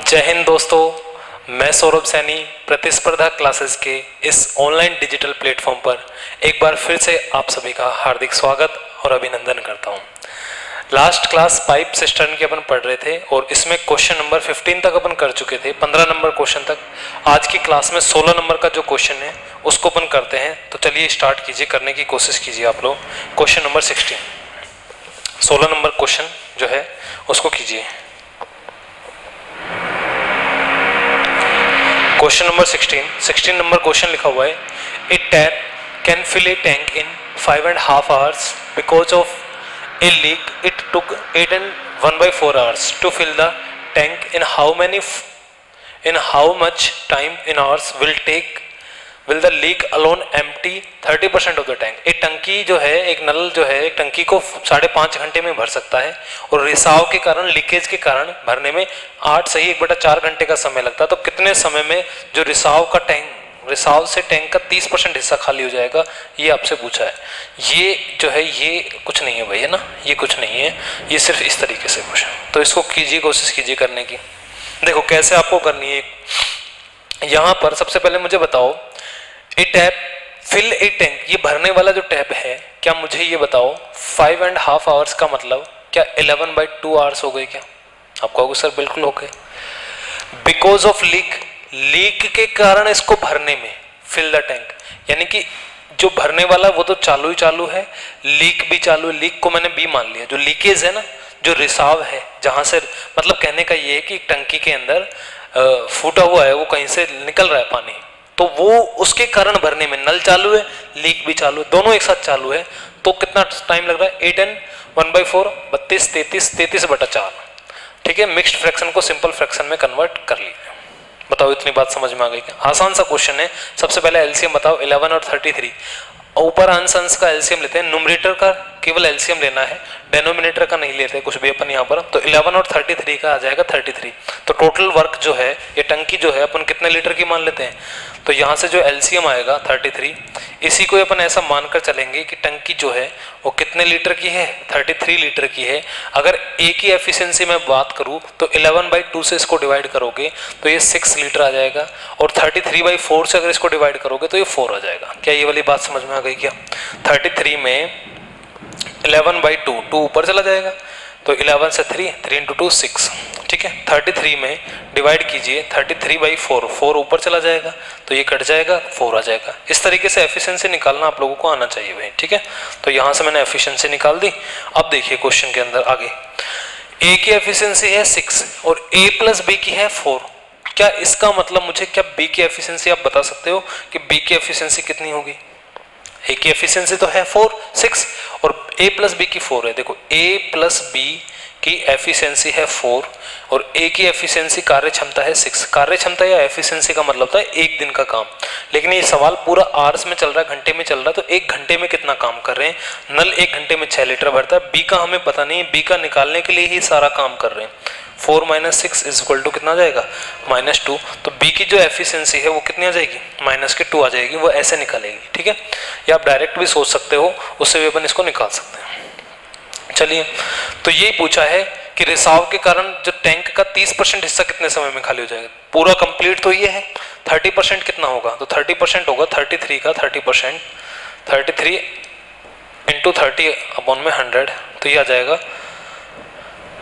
जय हिंद दोस्तों, मैं सौरभ सैनी प्रतिस्पर्धा क्लासेस के इस ऑनलाइन डिजिटल प्लेटफॉर्म पर एक बार फिर से आप सभी का हार्दिक स्वागत और अभिनंदन करता हूं। लास्ट क्लास पाइप सिस्टर्न की अपन पढ़ रहे थे और इसमें क्वेश्चन नंबर 15 तक अपन कर चुके थे, 15 नंबर क्वेश्चन तक। आज की क्लास में 16 नंबर का जो क्वेश्चन है उसको अपन करते हैं। तो चलिए स्टार्ट कीजिए, करने की कोशिश कीजिए आप लोग। क्वेश्चन नंबर 16 नंबर क्वेश्चन जो है उसको कीजिए। क्वेश्चन नंबर 16 नंबर क्वेश्चन लिखा हुआ है, a tap can fill a tank in 5.5 hours because of a leak it took 1/4 hours to fill the tank in how much time in hours will the leak alone empty 30% of the tank. एक टंकी जो है, एक नल जो है, एक टंकी को 5.5 घंटे में भर सकता है और रिसाव के कारण, लीकेज के कारण भरने में 8 से ही 1/4 घंटे का समय लगता है। तो कितने समय में जो रिसाव से टैंक का 30% हिस्सा खाली हो जाएगा, ये आपसे पूछा है। ये जो है ये कुछ नहीं है भैया ना, ये कुछ नहीं है, ये सिर्फ इस तरीके से क्वेश्चन। तो इसको कीजिए, कोशिश कीजिए करने की। देखो कैसे आपको करनी है। यहाँ पर सबसे पहले मुझे बताओ, ए टैप फिल ए टैंक, ये भरने वाला जो टैप है, क्या मुझे ये बताओ 5.5 hours का मतलब क्या 11/2 hours हो गए क्या? आप कहोगे सर बिल्कुल हो गए। बिकॉज ऑफ लीक के कारण इसको भरने में, फिल द टैंक यानी कि जो भरने वाला वो तो चालू ही चालू है, लीक भी चालू है। लीक को मैंने बी मान लिया। जो लीकेज है ना, जो रिसाव है, जहां से मतलब कहने का ये है कि टंकी के अंदर फूटा हुआ है, वो कहीं से निकल रहा है पानी, तो वो उसके कारण भरने में नल चालू है, लीक भी चालू है, दोनों एक साथ चालू है। तो कितना टाइम लग रहा है? 8 and 1/4 32 33/4। ठीक है, मिक्स्ड फ्रैक्शन को सिंपल फ्रैक्शन में कन्वर्ट कर लिया। बताओ इतनी बात समझ में आ गई क्या? आसान सा क्वेश्चन है। सबसे पहले एलसीएम बताओ, 11 और 33। ऊपर अंश का एलसीएम लेते हैं, न्यूमरेटर का केवल एलसीएम लेना है, डेनोमिनेटर का नहीं लेते कुछ भी अपन यहाँ पर। तो 11 और 33 का आ जाएगा 33। तो टोटल वर्क जो है, ये टंकी जो है अपन कितने लीटर की मान लेते हैं, तो यहाँ से जो एलसीएम आएगा 33, इसी को अपन ऐसा मानकर चलेंगे कि टंकी जो है वो कितने लीटर की है, 33 लीटर की है। अगर ए की एफिशिएंसी में बात करूँ तो 11/2 से इसको डिवाइड करोगे तो ये 6 लीटर आ जाएगा, और 33/4 से अगर इसको डिवाइड करोगे तो ये 4 आ जाएगा। क्या ये वाली बात समझ में आ गई क्या? 33 में 11/2, 2 ऊपर चला जाएगा, तो 11 से 3 into 2 6। ठीक है, 33 में डिवाइड कीजिए 33/4, 4 ऊपर चला जाएगा, तो ये कट जाएगा, 4 आ जाएगा। इस तरीके से एफिशिएंसी निकालना आप लोगों को आना चाहिए भाई। ठीक है, तो यहाँ से मैंने एफिशिएंसी निकाल दी। अब देखिए क्वेश्चन के अंदर आगे, ए की एफिशिएंसी है 6 और ए प्लस बी की है 4। क्या इसका मतलब मुझे, क्या बी की एफिशिएंसी आप बता सकते हो कि बी की एफिशिएंसी कितनी होगी? ए की एफिशिएंसी तो है 6 और ए प्लस बी की 4 है। देखो ए प्लस बी की एफिशिएंसी है 4 और ए की एफिशिएंसी कार्य क्षमता है 6। कार्य क्षमता या एफिशिएंसी का मतलब था एक दिन का काम, लेकिन ये सवाल पूरा आवर्स में चल रहा है, घंटे में चल रहा है। तो एक घंटे में कितना काम कर रहे हैं? नल एक घंटे में 6 लीटर भरता है। बी का हमें पता नहीं है, बी का निकालने के लिए ही सारा काम कर रहे हैं। 4 - 6 = कितना आ जाएगा? -2। तो बी की जो एफिशिएंसी है वो कितनी आ जाएगी? -2 आ जाएगी। वो ऐसे निकालेगी। ठीक है, या आप डायरेक्ट भी सोच सकते हो, उससे भी अपन इसको निकाल सकते हैं। चलिए, तो ये पूछा है कि रिसाव के कारण जो टैंक का 30% हिस्सा कितने समय में खाली हो जाएगा? पूरा कंप्लीट तो ये है। 30% कितना होगा? तो 30% होगा 33 का 30%, 33 × 30/100, तो ये आ जाएगा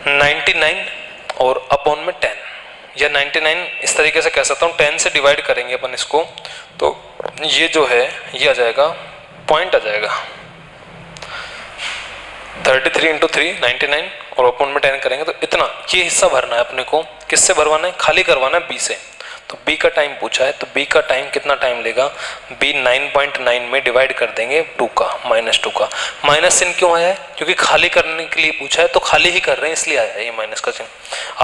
99 और अपॉन में 10, या 99 इस तरीके से कह सकता हूँ। 10 से डिवाइड करेंगे अपन इसको, तो ये जो है ये आ जाएगा, पॉइंट आ जाएगा 33 × 3 99 और अपॉन में 10 करेंगे तो इतना। ये हिस्सा भरना है अपने को। किससे भरवाना है? खाली करवाना है बी से। तो बी का टाइम पूछा है, तो बी का टाइम कितना टाइम लेगा? बी 9.9 में डिवाइड कर देंगे 2 का, -2 का। माइनस चिन्ह क्यों आया है? क्योंकि खाली करने के लिए पूछा है, तो खाली ही कर रहे हैं इसलिए आया है ये माइनस का चिन्ह।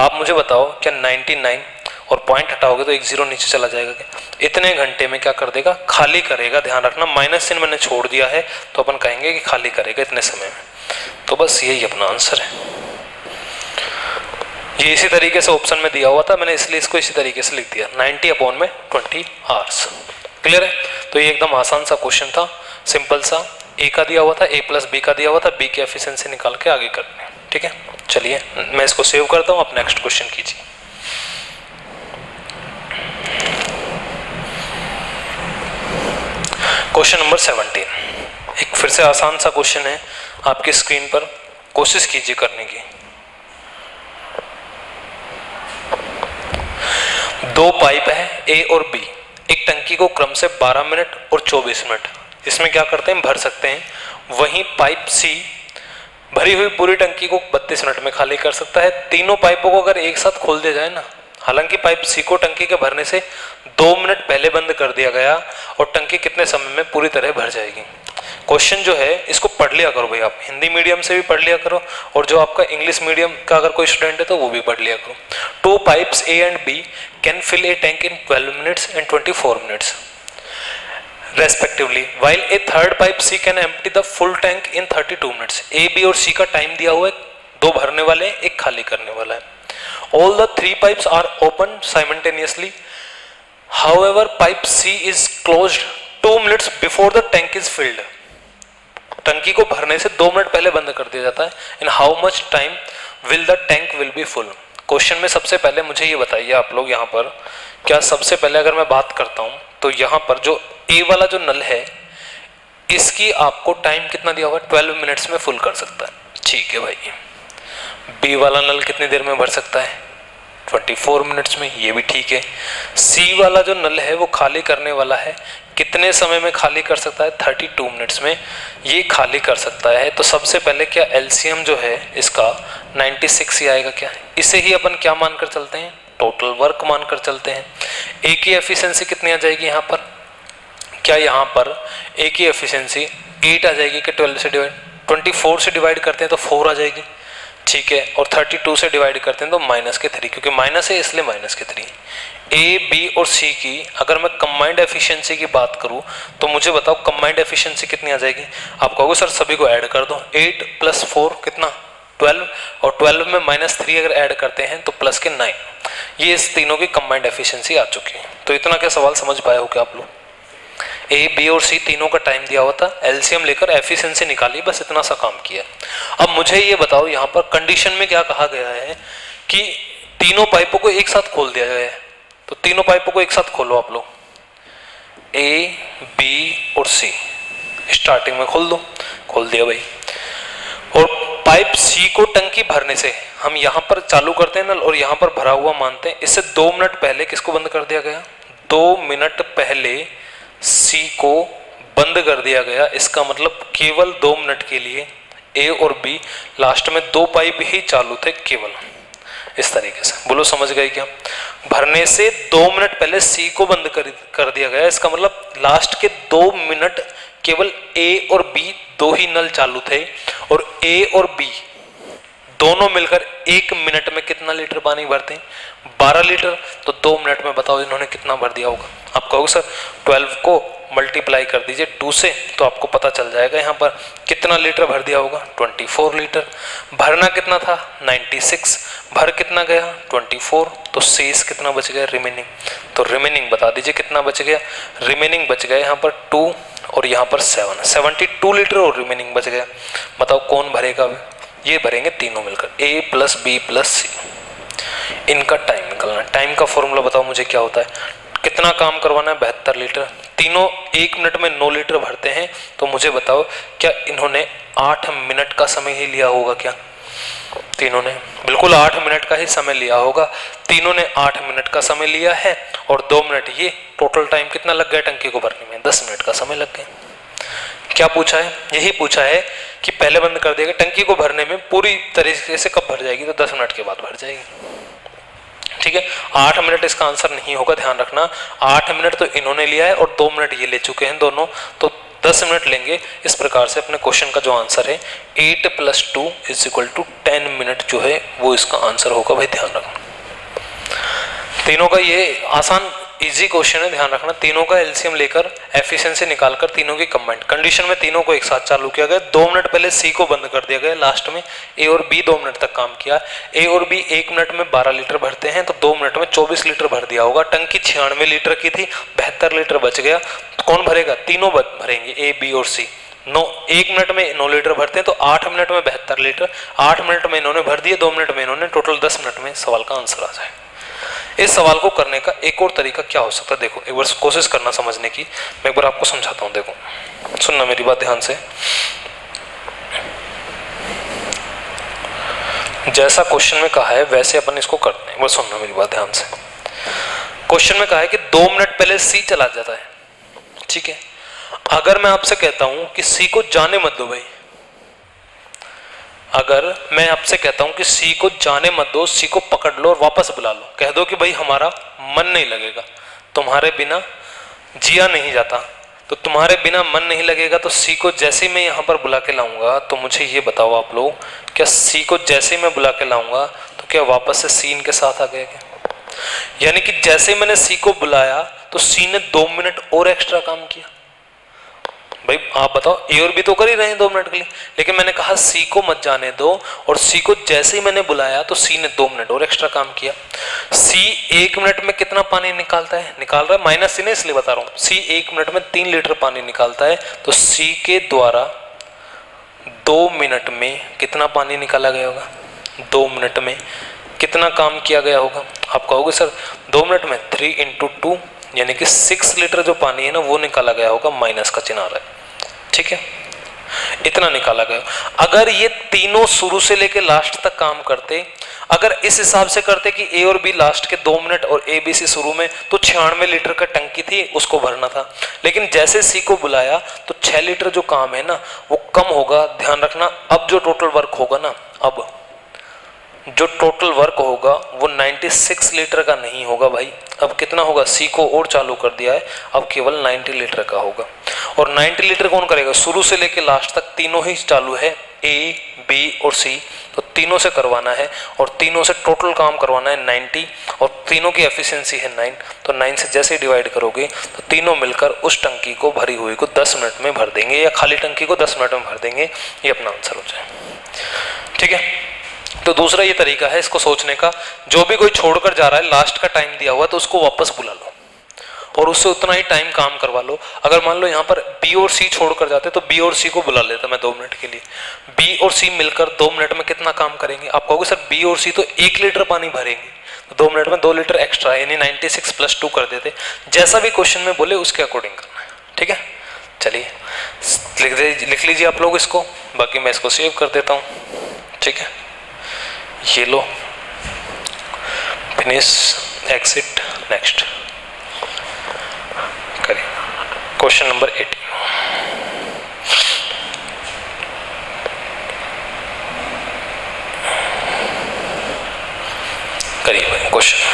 आप मुझे बताओ, क्या 99 और पॉइंट हटाओगे तो एक 0 नीचे चला जाएगा क्या? इतने घंटे में क्या कर देगा? खाली करेगा। ध्यान रखना, माइनस चिन्ह मैंने छोड़ दिया है, तो अपन कहेंगे कि खाली करेगा इतने समय में। तो बस यही अपना आंसर है। ये इसी तरीके से ऑप्शन में दिया हुआ था, मैंने इसलिए इसको इसी तरीके से लिख दिया, 90/20 आवर्स। क्लियर है? तो ये एकदम आसान सा क्वेश्चन था, सिंपल सा। ए का दिया हुआ था, ए प्लस बी का दिया हुआ था, बी की एफिशिएंसी निकाल के आगे करनी है। ठीक है, चलिए मैं इसको सेव करता हूँ, आप नेक्स्ट क्वेश्चन कीजिए। क्वेश्चन नंबर 17, एक फिर से आसान सा क्वेश्चन है आपकी स्क्रीन पर, कोशिश कीजिए करने की। दो पाइप है ए और बी, एक टंकी को क्रम से 12 मिनट और 24 मिनट इसमें क्या करते हैं, भर सकते हैं। वहीं पाइप सी भरी हुई पूरी टंकी को 32 मिनट में खाली कर सकता है। तीनों पाइपों को अगर एक साथ खोल दिया जाए ना, हालांकि पाइप सी को टंकी के भरने से 2 मिनट पहले बंद कर दिया गया और टंकी कितने समय में पूरी तरह भर जाएगी। क्वेश्चन जो है इसको पढ़ लिया करो भाई, आप हिंदी मीडियम से भी पढ़ लिया करो और जो आपका इंग्लिश मीडियम का अगर कोई स्टूडेंट है तो वो भी पढ़ लिया करो। 2 pipes A and B can fill a tank in 12 minutes and 24 minutes respectively, while a third pipe C can empty the full tank in 32 minutes. A, B और C का टाइम दिया हुआ है, 2 भरने वाले हैं, 1 खाली करने वाला है। All the 3 pipes are open simultaneously. However, pipe C is closed 2 minutes before the tank is filled. टंकी को भरने से 2 मिनट पहले बंद कर दिया जाता है। In how much time will the tank will be full? Question में सबसे पहले मुझे ये बताइए आप लोग यहाँ पर, क्या सबसे पहले अगर मैं बात करता हूँ तो यहाँ पर जो ए वाला जो नल है इसकी आपको टाइम कितना दिया हुआ है, 12 मिनट्स में फुल कर सकता है, ठीक है भाई। बी वाला नल कितनी देर में भर सकता है, 24 मिनट्स में, ये भी ठीक है। सी वाला जो नल है वो खाली करने वाला है, कितने समय में खाली कर सकता है, 32 मिनट्स में ये खाली कर सकता है। तो सबसे पहले क्या एलसीएम जो है इसका 96 ही आएगा क्या, इसे ही अपन क्या मानकर चलते हैं, टोटल वर्क मानकर चलते हैं। ए की एफिशिएंसी कितनी आ जाएगी यहाँ पर, क्या यहाँ पर ए की एफिशिएंसी 8 आ जाएगी कि 12 से डिवाइड, 24 से डिवाइड करते हैं तो 4 आ जाएगी, ठीक है। और 32 से डिवाइड करते हैं तो -3, क्योंकि माइनस है इसलिए -3। ए, बी और सी की अगर मैं कंबाइंड एफिशिएंसी की बात करूं तो मुझे बताओ कंबाइंड एफिशिएंसी कितनी आ जाएगी। आप कहोगे सर सभी को ऐड कर दो, 8 + 4 कितना 12, और 12 में -3 अगर ऐड करते हैं तो प्लस के 9, ये इस तीनों की कंबाइंड एफिशिएंसी आ चुकी है। तो इतना क्या सवाल समझ पाए हो क्या आप लोग। ए, बी और सी तीनों का टाइम दिया हुआ था, एलसीएम लेकर एफिशिएंसी निकाली, बस इतना सा काम किया। अब मुझे ये बताओ यहाँ पर कंडीशन में क्या कहा गया है कि तीनों पाइपों को एक साथ खोल दिया गया है, तो तीनों पाइपों को एक साथ खोलो आप लोग, ए, बी और सी स्टार्टिंग में खोल दो, खोल दिया भाई। और पाइप सी को टंकी भरने से हम यहाँ पर चालू करते हैं नल और यहाँ पर भरा हुआ मानते हैं, इससे 2 मिनट पहले किसको बंद कर दिया गया, 2 मिनट पहले सी को बंद कर दिया गया। इसका मतलब केवल 2 मिनट के लिए ए और बी लास्ट में 2 पाइप ही चालू थे केवल, इस तरीके से। बोलो समझ गए क्या, भरने से 2 मिनट पहले सी को बंद कर दिया गया, इसका मतलब लास्ट के 2 मिनट केवल ए और बी 2 ही नल चालू थे, और ए और बी दोनों मिलकर 1 मिनट में कितना लीटर पानी भरते हैं, 12 लीटर। तो 2 मिनट में बताओ इन्होंने कितना भर दिया होगा। आप कहोगे सर 12 को मल्टीप्लाई कर दीजिए 2 से, तो आपको पता चल जाएगा यहाँ पर कितना लीटर भर दिया होगा, 24 लीटर। भरना कितना था, 96, भर कितना गया, 24, तो शेष कितना बच गया, रिमेनिंग। तो रिमेनिंग बता दीजिए कितना बच गया, रिमेनिंग बच गया यहाँ पर 2 और यहाँ पर 7, 72 लीटर और रिमेनिंग बच गया। बताओ कौन भरेगा, ये भरेंगे तीनों मिलकर, ए प्लस बी प्लस सी। इनका टाइम निकलना, टाइम का फॉर्मूला बताओ मुझे क्या होता है, कितना काम करवाना है, 72 लीटर। तीनों 1 मिनट में 9 लीटर भरते हैं, तो मुझे बताओ क्या इन्होंने 8 मिनट का समय ही लिया होगा क्या, तीनों ने बिल्कुल 8 मिनट का ही समय लिया होगा। तीनों ने 8 मिनट का समय लिया है और 2 मिनट, ये टोटल टाइम कितना लग गया टंकी को भरने में, 10 मिनट का समय लग गया। क्या पूछा है, यही पूछा है कि पहले बंद कर देगा, टंकी को भरने में पूरी तरीके से कब भर जाएगी, तो 10 मिनट के बाद भर जाएगी, ठीक है। 8 मिनट इसका आंसर नहीं होगा, ध्यान रखना। 8 मिनट तो इन्होंने लिया है और 2 मिनट ये ले चुके हैं दोनों, तो 10 मिनट लेंगे। इस प्रकार से अपने क्वेश्चन का जो आंसर है 8 + 2 = 10 मिनट जो है वो इसका आंसर होगा भाई, ध्यान रखना। तीनों का ये आसान इजी क्वेश्चन है, ध्यान रखना। तीनों का एलसीएम लेकर एफिशिएंसी निकालकर तीनों की कंबाइंड कंडीशन में तीनों को एक साथ चालू किया गया। 2 मिनट पहले सी को बंद कर दिया गया, लास्ट में ए और बी 2 मिनट तक काम किया। ए और बी 1 मिनट में 12 लीटर भरते हैं, तो 2 मिनट में 24 लीटर भर दिया होगा। टंकी 96 लीटर की थी, 72 लीटर बच गया। तो कौन भरेगा, तीनों भरेंगे, ए बी और सी। 1 मिनट में 9 लीटर भरते हैं, तो 8 मिनट में 72 लीटर, 8 मिनट में इन्होंने भर दिए, 2 मिनट में इन्होंने, टोटल 10 मिनट में सवाल का आंसर आ जाए। इस सवाल को करने का एक और तरीका क्या हो सकता है, देखो एक बार कोशिश करना समझने की, मैं एक बार आपको समझाता हूँ। देखो सुनना मेरी बात ध्यान से, जैसा क्वेश्चन में कहा है वैसे अपन इसको करते हैं। एक बार सुनना मेरी बात ध्यान से। क्वेश्चन में कहा है कि 2 मिनट पहले सी चला जाता है, ठीक है। अगर मैं आपसे कहता हूं कि सी को जाने मत दो भाई, अगर मैं आपसे कहता हूं कि सी को जाने मत दो, सी को पकड़ लो और वापस बुला लो, कह दो कि भाई हमारा मन नहीं लगेगा, तुम्हारे बिना जिया नहीं जाता, तो तुम्हारे बिना मन नहीं लगेगा, तो सी को जैसे ही मैं यहां पर बुला के लाऊंगा, तो मुझे ये बताओ आप लोग, क्या सी को जैसे ही मैं बुला के लाऊंगा तो क्या वापस से सी इनके साथ आ गया क्या? यानी कि जैसे मैंने सी को बुलाया तो सी ने 2 मिनट और एक्स्ट्रा काम किया। भाई आप बताओ, ए और बी तो कर ही रहे हैं 2 मिनट के लिए, लेकिन मैंने कहा सी को मत जाने दो, और सी को जैसे ही मैंने बुलाया तो सी ने 2 मिनट और एक्स्ट्रा काम किया। सी 1 मिनट में कितना पानी निकालता है, निकाल रहा है, माइनस सी ने इसलिए बता रहा हूं, सी 1 मिनट में 3 लीटर पानी निकालता है, तो सी के द्वारा 2 मिनट में कितना पानी निकाला गया होगा, 2 मिनट में कितना काम किया गया होगा? आप कहोगे सर 2 मिनट में 3 × 2 यानी कि 6 लीटर जो पानी है ना वो निकाला गया होगा, माइनस का चिन्ह आ रहा है, ठीक है, इतना निकाला गया। अगर ये तीनों शुरू से लेके लास्ट तक काम करते, अगर इस हिसाब से करते कि ए और बी लास्ट के 2 मिनट और ए बी सी शुरू में, तो 96 लीटर का टंकी थी उसको भरना था, लेकिन जैसे सी को बुलाया तो 6 लीटर जो काम है ना वो कम होगा। ध्यान रखना, अब जो टोटल वर्क होगा ना, अब जो टोटल वर्क होगा वो 96 लीटर का नहीं होगा भाई, अब कितना होगा, सी को और चालू कर दिया है, अब केवल 90 लीटर का होगा। और 90 लीटर कौन करेगा, शुरू से लेके लास्ट तक तीनों ही चालू है, ए बी और सी, तो तीनों से करवाना है और तीनों से टोटल काम करवाना है 90, और तीनों की एफिशिएंसी है 9, तो 9 से जैसे डिवाइड करोगे तो तीनों मिलकर उस टंकी को भरी हुई को 10 मिनट में भर देंगे, या खाली टंकी को 10 मिनट में भर देंगे, ये अपना आंसर हो जाए, ठीक है। तो दूसरा ये तरीका है इसको सोचने का, जो भी कोई छोड़कर जा रहा है, लास्ट का टाइम दिया हुआ तो उसको वापस बुला लो और उससे उतना ही टाइम काम करवा लो। अगर मान लो यहाँ पर बी और सी छोड़कर जाते तो बी और सी को बुला लेता मैं 2 मिनट के लिए, बी और सी मिलकर 2 मिनट में कितना काम करेंगे? आप कहोगे सर बी और सी तो 1 लीटर पानी भरेंगे, तो 2 मिनट में 2 लीटर एक्स्ट्रा, यानी 96 + 2 कर देते। जैसा भी क्वेश्चन में बोले उसके अकॉर्डिंग करना है, ठीक है। चलिए लिख लीजिए आप लोग इसको, बाकी मैं इसको सेव कर देता हूँ, ठीक है। ये लो, फिनिश, एग्जिट, नेक्स्ट करिए। क्वेश्चन नंबर 18, करिए भाई क्वेश्चन।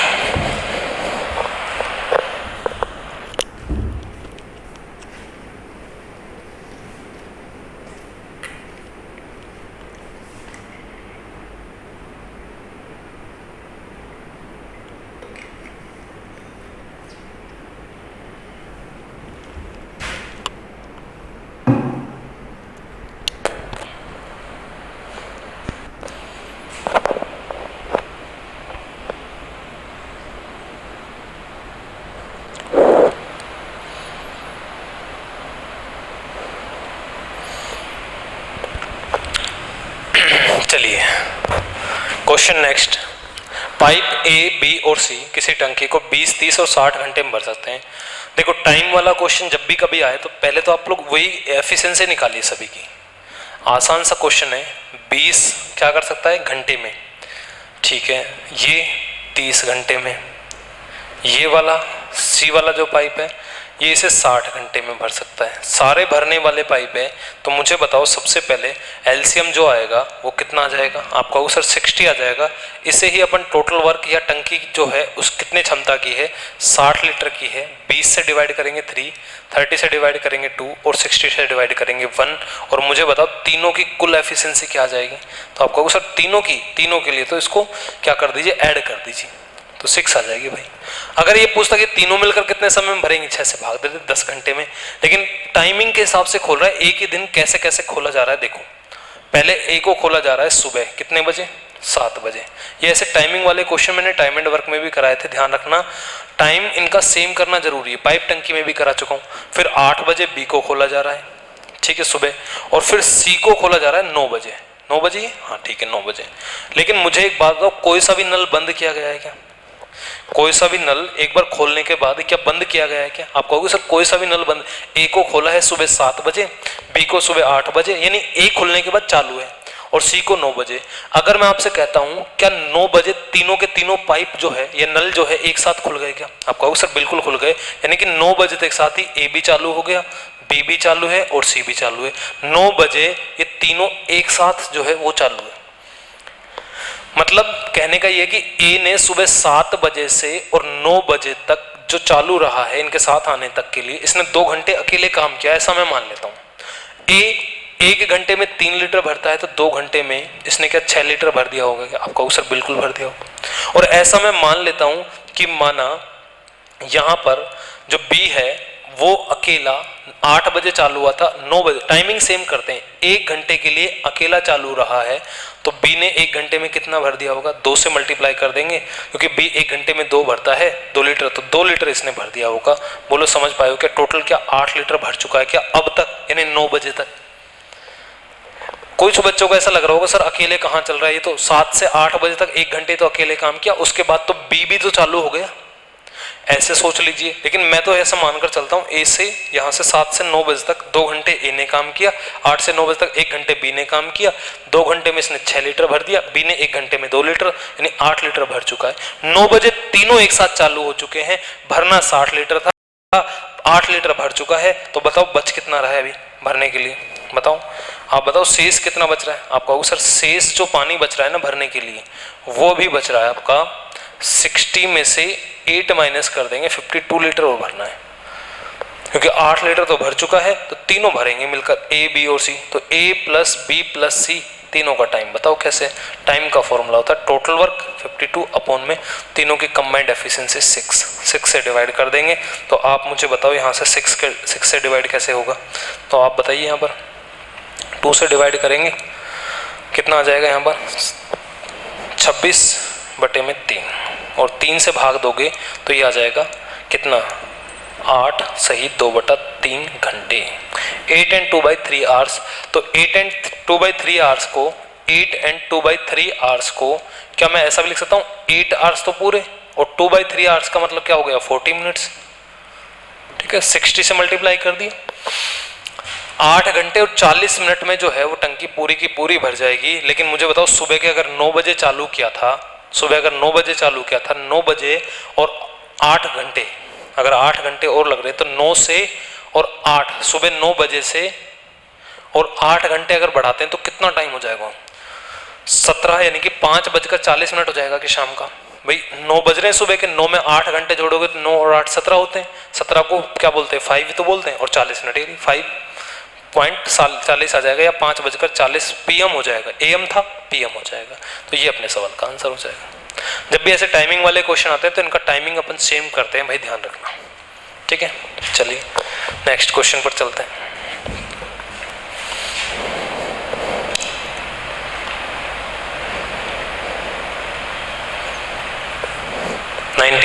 चलिए question next, pipe A B और सी किसी टंकी को 20, 30 और 60 घंटे में भर सकते हैं। देखो टाइम वाला क्वेश्चन जब भी कभी आए तो पहले तो आप लोग वही एफिशिएंसी निकालिए सभी की, आसान सा क्वेश्चन है। 20 क्या कर सकता है घंटे में, ठीक है, ये 30 घंटे में, ये वाला सी वाला जो पाइप है ये इसे 60 घंटे में भर सकता है। सारे भरने वाले पाइप है, तो मुझे बताओ सबसे पहले एलसीएम जो आएगा वो कितना आ जाएगा? आप कहोगे सर 60 आ जाएगा। इसे ही अपन टोटल वर्क या टंकी जो है उस कितने क्षमता की है, 60 लीटर की है, 20 से डिवाइड करेंगे 3, 30 से डिवाइड करेंगे 2 और 60 से डिवाइड करेंगे 1, और मुझे बताओ तीनों की कुल एफिशिएंसी क्या आ जाएगी? तो आप कहोगे सर तीनों के लिए तो इसको क्या कर दीजिए, ऐड कर दीजिए, तो 6 आ जाएगी भाई। अगर ये पूछता कि तीनों मिलकर कितने समय में भरेंगे, 6 से भाग देते 10 घंटे में, लेकिन टाइमिंग के हिसाब से खोल रहा है, एक ही दिन कैसे कैसे खोला जा रहा है। देखो पहले ए को खोला जा रहा है सुबह कितने बजे, 7 बजे। ये ऐसे टाइमिंग वाले क्वेश्चन मैंने टाइम एंड वर्क में भी कराए थे, ध्यान रखना टाइम इनका सेम करना जरूरी है। पाइप टंकी में भी करा चुका हूँ। फिर 8 बजे बी को खोला जा रहा है, ठीक है, सुबह, और फिर सी को खोला जा रहा है 9 बजे। 9 बजे, हाँ ठीक है 9 बजे। लेकिन मुझे एक बात बताओ, कोई सा भी नल बंद किया गया है क्या? कोई सा भी नल एक बार खोलने के बाद क्या बंद किया गया है क्या? आप कहोगे सर कोई सा भी नल बंद, ए को खोला है सुबह 7 बजे, बी को सुबह 8 बजे, यानी ए खुलने के बाद चालू है, और सी को 9 बजे। अगर मैं आपसे कहता हूं क्या 9 बजे तीनों के तीनों पाइप जो है या नल जो है एक साथ खुल गए क्या? आप कहोगे सर बिल्कुल खुल गए, यानी कि 9 बजे तक साथ ही ए भी चालू हो गया, बी भी चालू है और सी भी चालू है। 9 बजे ये तीनों एक साथ जो है वो चालू है। मतलब कहने का ये कि ए ने सुबह 7 बजे से और 9 बजे तक जो चालू रहा है इनके साथ आने तक के लिए, इसने 2 घंटे अकेले काम किया, ऐसा मैं मान लेता हूं। ए 1 घंटे में 3 लीटर भरता है, तो 2 घंटे में इसने क्या 6 लीटर भर दिया होगा क्या? आपको सर बिल्कुल भर दिया होगा। और ऐसा मैं मान लेता हूं कि माना यहां पर जो बी है वो अकेला 8 बजे चालू हुआ था, 9 बजे, टाइमिंग सेम करते हैं, 1 घंटे के लिए अकेला चालू रहा है, तो बी ने 1 घंटे में कितना भर दिया होगा? 2 से मल्टीप्लाई कर देंगे, क्योंकि बी 1 घंटे में 2 भरता है, 2 लीटर, तो 2 लीटर इसने भर दिया होगा। बोलो समझ पाए हो क्या? टोटल क्या 8 लीटर भर चुका है क्या अब तक, यानी 9 बजे तक। कुछ बच्चों को ऐसा लग रहा होगा सर अकेले कहाँ चल रहा है, ये तो 7 से 8 बजे तक 1 घंटे तो अकेले काम किया, उसके बाद तो बी भी तो चालू हो गया, ऐसे सोच लीजिए। लेकिन मैं तो ऐसा मानकर चलता हूँ ए से यहाँ से 7 से 9 बजे तक 2 घंटे ए ने काम किया, 8 से 9 बजे तक 1 घंटे बी ने काम किया, 2 घंटे में इसने 6 लीटर भर दिया, बी ने 1 घंटे में 2 लीटर, यानी 8 लीटर भर चुका है। 9 बजे तीनों एक साथ चालू हो चुके हैं, भरना 60 लीटर था, 8 लीटर भर चुका है, तो बताओ बच कितना रहा है अभी भरने के लिए? बताओ, आप बताओ शेष कितना बच रहा है? आप कहोगे सर शेष जो पानी बच रहा है ना भरने के लिए, वो भी बच रहा है आपका 60 में से 8 माइनस कर देंगे, 52 लीटर और भरना है, क्योंकि 8 लीटर तो भर चुका है, तो तीनों भरेंगे मिलकर ए बी और सी, तो ए प्लस बी प्लस सी तीनों का टाइम। बताओ कैसे? टाइम का फॉर्मूला होता है टोटल वर्क 52 अपॉन में तीनों की कंबाइंड एफिशिएंसी 6 से डिवाइड कर देंगे। तो आप मुझे बताओ यहाँ से 6 से डिवाइड कैसे होगा? तो आप बताइए, यहाँ पर 2 से डिवाइड करेंगे, कितना आ जाएगा यहाँ पर? 26/3, और 3 से भाग दोगे तो ये आ जाएगा कितना? 8 सही 2/3 घंटे, 8 and 2/3 आवर्स। तो 8 and 2/3 आवर्स को 8 and 2/3 आवर्स को क्या मैं ऐसा भी लिख सकता हूँ? 8 आवर्स तो पूरे, और 2/3 आवर्स का मतलब क्या हो गया? 40 मिनट्स। ठीक है, 60 से मल्टीप्लाई कर दिया, 8 घंटे और 40 मिनट में जो है वो टंकी पूरी की पूरी भर जाएगी। लेकिन मुझे बताओ सुबह के अगर 9 बजे चालू किया था, सुबह अगर 9 बजे चालू किया था, 9 बजे और 8 घंटे, अगर 8 घंटे और लग रहे तो 9 से और 8, सुबह 9 बजे से और 8 घंटे अगर बढ़ाते हैं तो कितना टाइम हो जाएगा? 17, यानी कि 5:40 हो जाएगा कि शाम का। भाई 9 बज रहे हैं सुबह के, 9 में 8 घंटे जोड़ोगे तो 9 और 8 17 होते हैं। 17 को क्या बोलते हैं? 5 तो बोलते हैं, और 40 मिनट 5:40 आ जाएगा, या 5:40 PM हो जाएगा। AM था, PM हो जाएगा। तो ये अपने सवाल का आंसर हो जाएगा। जब भी ऐसे टाइमिंग वाले क्वेश्चन आते हैं तो इनका टाइमिंग अपन सेम करते हैं, भाई ध्यान रखना। ठीक है, चलिए नेक्स्ट क्वेश्चन पर चलते हैं।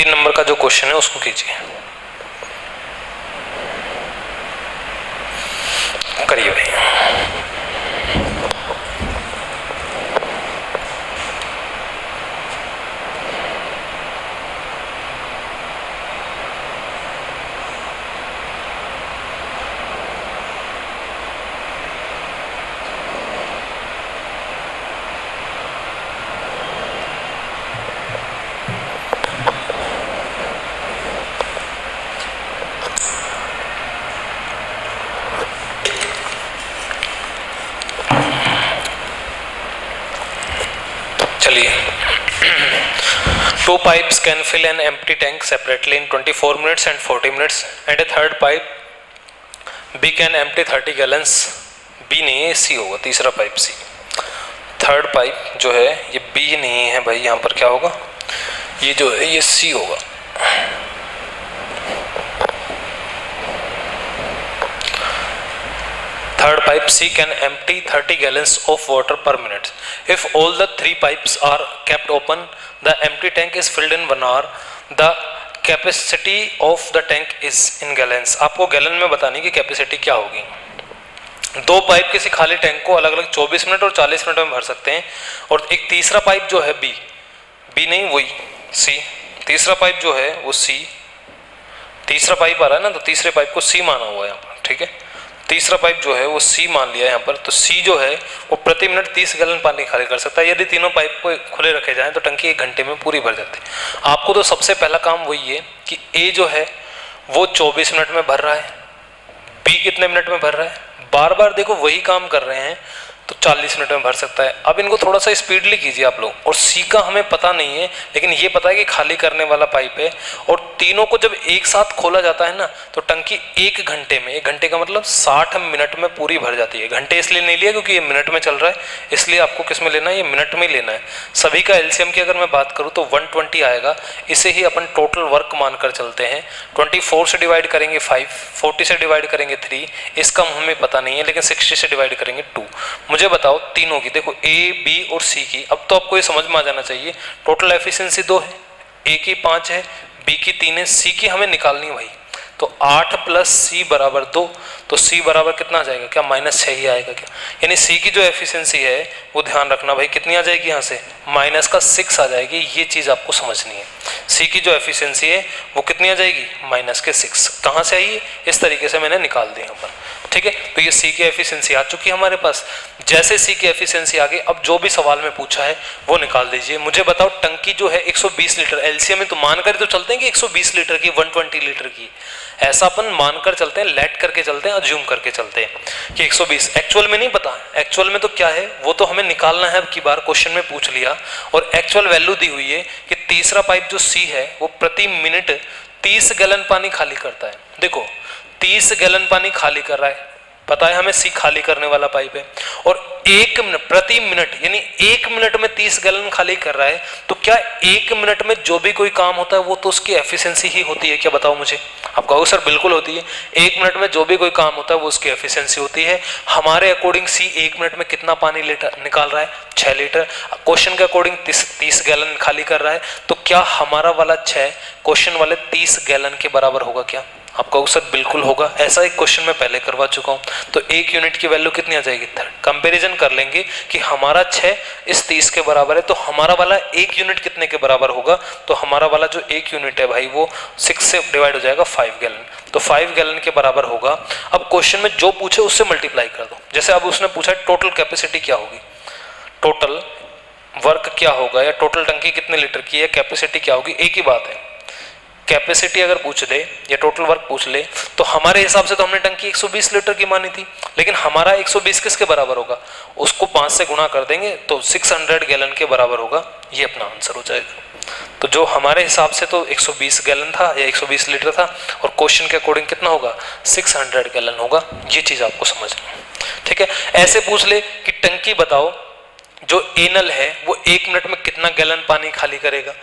नंबर का जो क्वेश्चन है उसको कीजिए, करिए भाई। चलिए, 2 pipes can fill an empty tank separately in 24 minutes and 40 minutes, and a third pipe B can empty 30 gallons. B नहीं है, C होगा, तीसरा पाइप C। थर्ड पाइप जो है ये B नहीं है भाई, यहाँ पर क्या होगा? ये जो है ये C होगा। Third pipe C can empty 30 gallons of water per minute. If all the 3 pipes are kept open, the empty tank is filled in 1 hour. The capacity of the tank is in gallons. आपको gallon में बताने की capacity क्या होगी। 2 pipe किसी खाली tank को अलग अलग 24 मिनट और 40 मिनट में भर सकते हैं, और एक तीसरा पाइप जो है B नहीं वही C, तीसरा पाइप जो है वो सी, तीसरा पाइप आ रहा है ना, तो तीसरे पाइप को सी माना हुआ है यहाँ पर, ठीक है। तीसरा पाइप जो है वो सी मान लिया यहाँ पर, तो सी जो है वो प्रति मिनट 30 गैलन पानी खाली कर सकता है। यदि तीनों पाइप को खुले रखे जाएं तो टंकी 1 घंटे में पूरी भर जाती है। आपको तो सबसे पहला काम वही है कि ए जो है वो 24 मिनट में भर रहा है, बी कितने मिनट में भर रहा है, बार बार देखो वही काम कर रहे हैं, तो 40 मिनट में भर सकता है। अब इनको थोड़ा सा स्पीडली कीजिए आप लोग। और सी का हमें पता नहीं है, लेकिन ये पता है कि खाली करने वाला पाइप है, और तीनों को जब एक साथ खोला जाता है ना तो टंकी 1 घंटे में, 1 घंटे का मतलब 60 मिनट में पूरी भर जाती है। घंटे इसलिए नहीं लिया क्योंकि ये मिनट में चल रहा है, इसलिए आपको किस में लेना है, ये मिनट में ही लेना है। सभी का एलसीएम की अगर मैं बात करूँ तो 120 आएगा। इसे ही अपन टोटल वर्क मानकर चलते हैं। 24 से डिवाइड करेंगे 5, 40 से डिवाइड करेंगे 3, इसका हमें पता नहीं है, लेकिन 60 से डिवाइड करेंगे 2। मुझे बताओ तीनों की, देखो ए बी और सी की, अब तो आपको ये समझ में आ जाना चाहिए। टोटल एफिशिएंसी 2 है, ए की 5 है, बी की 3 है, सी की हमें निकालनी है भाई। तो 8 प्लस सी बराबर 2, तो सी बराबर कितना आ जाएगा, क्या -6 ही आएगा क्या? यानी सी की जो एफिशिएंसी है वो ध्यान रखना भाई कितनी आ जाएगी, यहाँ से -6 आ जाएगी। ये चीज़ आपको समझनी है। सी की जो एफिशिएंसी है वो कितनी आ जाएगी, -6। कहाँ से आई, इस तरीके से मैंने निकाल दी यहाँ पर, ठीक है। तो ये सी की एफिशिएंसी आ चुकी है हमारे पास। जैसे सी की एफिशिएंसी आ गई, अब जो भी सवाल में पूछा है वो निकाल दीजिए। मुझे बताओ टंकी जो है 120 लीटर, एलसीएम में तो मानकर तो चलते हैं कि 120 लीटर की, 120 लीटर की, ऐसा अपन मानकर चलते हैं, लेट करके चलते हैं, अज्यूम करके चलते हैं कि 120। एक्चुअल में नहीं पता, एक्चुअल में तो क्या है वो तो हमें निकालना है। अब की बार क्वेश्चन में पूछ लिया और एक्चुअल वैल्यू दी हुई है कि तीसरा पाइप जो सी है वो प्रति मिनट 30 गैलन पानी खाली करता है। देखो 30 गैलन पानी खाली कर रहा है, पता है हमें सी खाली करने वाला पाइप है, और 1 मिनट प्रति मिनट यानी 1 मिनट में 30 गैलन खाली कर रहा है। तो क्या 1 मिनट में जो भी कोई काम होता है वो तो उसकी एफिशिएंसी ही होती है क्या, बताओ मुझे। आप कहोगे सर बिल्कुल होती है, 1 मिनट में जो भी कोई काम होता है वो उसकी एफिशिएंसी होती है। हमारे अकॉर्डिंग सी 1 मिनट में कितना पानी लीटर निकाल रहा है, 6 लीटर। क्वेश्चन के अकॉर्डिंग 30 गैलन खाली कर रहा है, तो क्या हमारा वाला 6 क्वेश्चन वाले 30 गैलन के बराबर होगा क्या? आप कहोगे सर बिल्कुल होगा, ऐसा एक क्वेश्चन मैं पहले करवा चुका हूं। तो 1 यूनिट की वैल्यू कितनी आ जाएगी, 3। कंपैरिजन कर लेंगे कि हमारा 6 इस 30 के बराबर है, तो हमारा वाला 1 यूनिट कितने के बराबर होगा। तो हमारा वाला जो 1 यूनिट है भाई वो 6 से डिवाइड हो जाएगा 5 गैलन, तो 5 गैलन के बराबर होगा। अब क्वेश्चन में जो पूछे उससे मल्टीप्लाई कर दो। जैसे अब उसने पूछा टोटल कैपेसिटी क्या होगी, टोटल वर्क क्या होगा, या टोटल टंकी कितने लीटर की है, कैपेसिटी क्या होगी, एक ही बात है। कैपेसिटी अगर पूछ दे या टोटल वर्क पूछ ले तो हमारे हिसाब से तो हमने टंकी 120 लीटर की मानी थी, लेकिन हमारा 120 किसके बराबर होगा, उसको 5 से गुणा कर देंगे तो 600 गैलन के बराबर होगा। ये अपना आंसर हो जाएगा। तो जो हमारे हिसाब से तो 120 गैलन था या 120 लीटर था, और क्वेश्चन के अकॉर्डिंग कितना होगा, 600 गैलन होगा। ये चीज आपको समझना है, ठीक है। ऐसे पूछ ले कि टंकी बताओ जो एनल है वो 1 मिनट में कितना गैलन पानी खाली करेगा।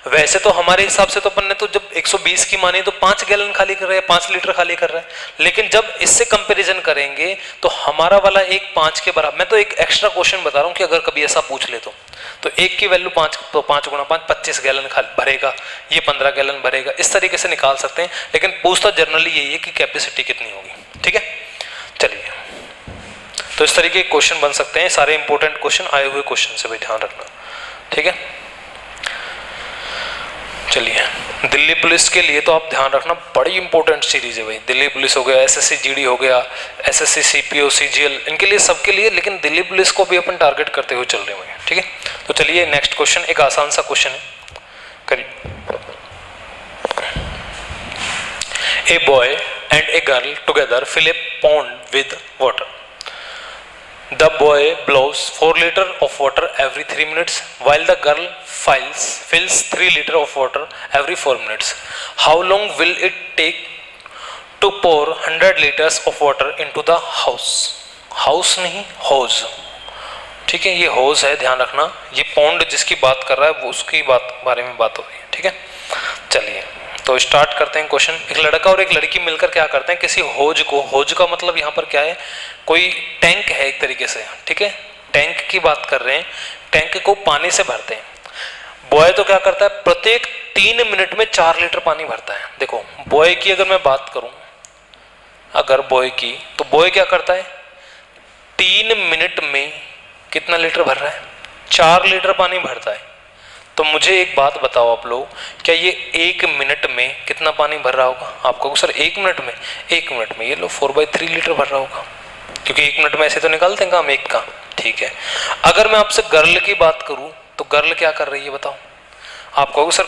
वैसे तो हमारे हिसाब से तो अपन ने तो जब 120 की मानी तो 5 गैलन खाली कर रहा है, 5 लीटर खाली कर रहा है, लेकिन जब इससे कंपैरिजन करेंगे तो हमारा वाला 1 5 के बराबर। मैं तो एक एक्स्ट्रा क्वेश्चन बता रहा हूँ कि अगर कभी ऐसा पूछ ले तो 1 की वैल्यू 5, तो 5 गुणा 5 25 गैलन भरेगा, ये 15 गैलन भरेगा, इस तरीके से निकाल सकते हैं। लेकिन पूछता जनरली यही है कि कैपेसिटी कितनी होगी, ठीक है। चलिए, तो इस तरीके के क्वेश्चन बन सकते हैं, सारे इंपॉर्टेंट क्वेश्चन आए हुए क्वेश्चन से भी ध्यान रखना, ठीक है। चलिए, दिल्ली पुलिस के लिए तो आप ध्यान रखना, बड़ी इंपॉर्टेंट सीरीज है भाई। दिल्ली पुलिस हो गया, एसएससी जीडी हो गया, एसएससी सीपीओ सीजीएल, इनके लिए सबके लिए, लेकिन दिल्ली पुलिस को भी अपन टारगेट करते हुए चल रहे हैं, ठीक है। तो चलिए नेक्स्ट क्वेश्चन, एक आसान सा क्वेश्चन है, करिए। A boy and a girl together fill a pond with water. The boy blows 4 liters of water every 3 minutes while the girl fills 3 liters of water every 4 minutes. How long will it take to pour 100 liters of water into the house? House नहीं, hose. ठीक है, ये hose है, ध्यान रखना। ये pond जिसकी बात कर रहा है वो उसकी बारे में बात हो रही है, ठीक है। चलिए तो स्टार्ट करते हैं क्वेश्चन। एक लड़का और एक लड़की मिलकर क्या करते हैं, किसी होज को, होज का मतलब यहाँ पर क्या है, कोई टैंक है एक तरीके से, ठीक है, टैंक की बात कर रहे हैं, टैंक को पानी से भरते हैं। बॉय तो क्या करता है, प्रत्येक 3 मिनट में 4 लीटर पानी भरता है। देखो बॉय की अगर मैं बात करूं, अगर बॉय की, तो बॉय क्या करता है, 3 मिनट में कितना लीटर भर रहा है, 4 लीटर पानी भरता है। तो मुझे एक बात बताओ आप लोग, क्या ये 1 मिनट में कितना पानी भर रहा होगा? आप कहोगे सर 1 मिनट में, 1 मिनट में ये लो 4/3 लीटर भर रहा होगा, क्योंकि 1 मिनट में ऐसे तो निकालते हैं काम एक का। ठीक है, अगर मैं आपसे गर्ल की बात करूं तो गर्ल क्या कर रही है बताओ? आप कहोगे सर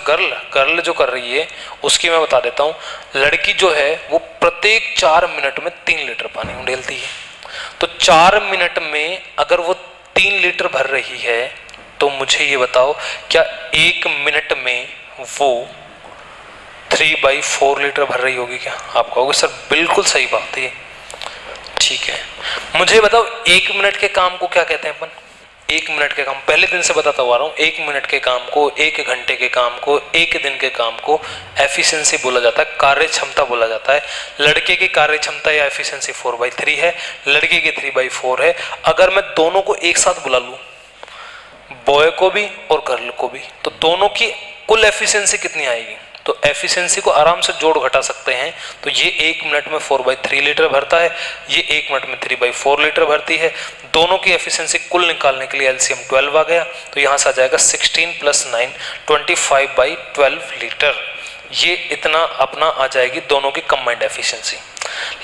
गर्ल जो कर रही है उसकी मैं बता देता हूँ। लड़की जो है वो प्रत्येक 4 मिनट में 3 लीटर पानी उंडेलती है। तो 4 मिनट में अगर वो 3 लीटर भर रही है तो मुझे ये बताओ, क्या 1 मिनट में वो 3/4 लीटर भर रही होगी क्या? आप कहोगे सर बिल्कुल सही बात है। ठीक है, मुझे बताओ 1 मिनट के काम को क्या कहते हैं अपन? 1 मिनट के काम, पहले दिन से बताता हुआ रहा हूँ, 1 मिनट के काम को, 1 घंटे के काम को, 1 दिन के काम को एफिशिएंसी बोला जाता है, कार्य क्षमता बोला जाता है। लड़के की कार्य क्षमता या एफिशिएंसी 4/3 है, लड़के की 3/4 है। अगर मैं दोनों को एक साथ बुला लूँ, बॉय को भी और गर्ल को भी, तो दोनों की कुल एफिशिएंसी कितनी आएगी? तो एफिशिएंसी को आराम से जोड़ घटा सकते हैं। तो ये 1 मिनट में 4/3 लीटर भरता है, ये 1 मिनट में 3/4 लीटर भरती है। दोनों की एफिशिएंसी कुल निकालने के लिए एलसीएम 12 आ गया, तो यहाँ से आ जाएगा 16 + 9 25/12 लीटर। ये इतना अपना आ जाएगी दोनों की कंबाइंड एफिशिएंसी।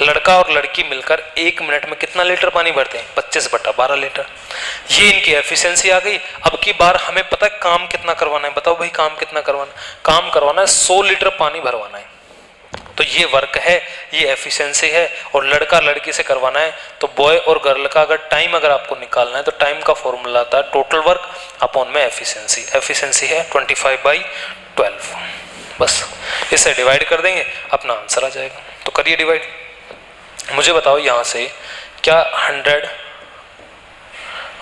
लड़का और लड़की मिलकर 1 मिनट में कितना लीटर पानी भरते हैं? 25/12 लीटर। ये इनकी एफिशिएंसी आ गई। अब की बार हमें पता है काम कितना करवाना है, बताओ भाई काम कितना करवाना? काम करवाना है 100 लीटर पानी भरवाना है। तो ये वर्क है, ये एफिशिएंसी है। और लड़का लड़की से करवाना है तो बॉय और गर्ल का अगर टाइम अगर आपको निकालना है तो टाइम का फॉर्मूला आता है टोटल वर्क अपॉन में एफिशिएंसी। एफिशिएंसी है 25/12। बस इसे डिवाइड कर देंगे, अपना आंसर आ जाएगा। तो करिए डिवाइड। मुझे बताओ यहाँ से क्या 100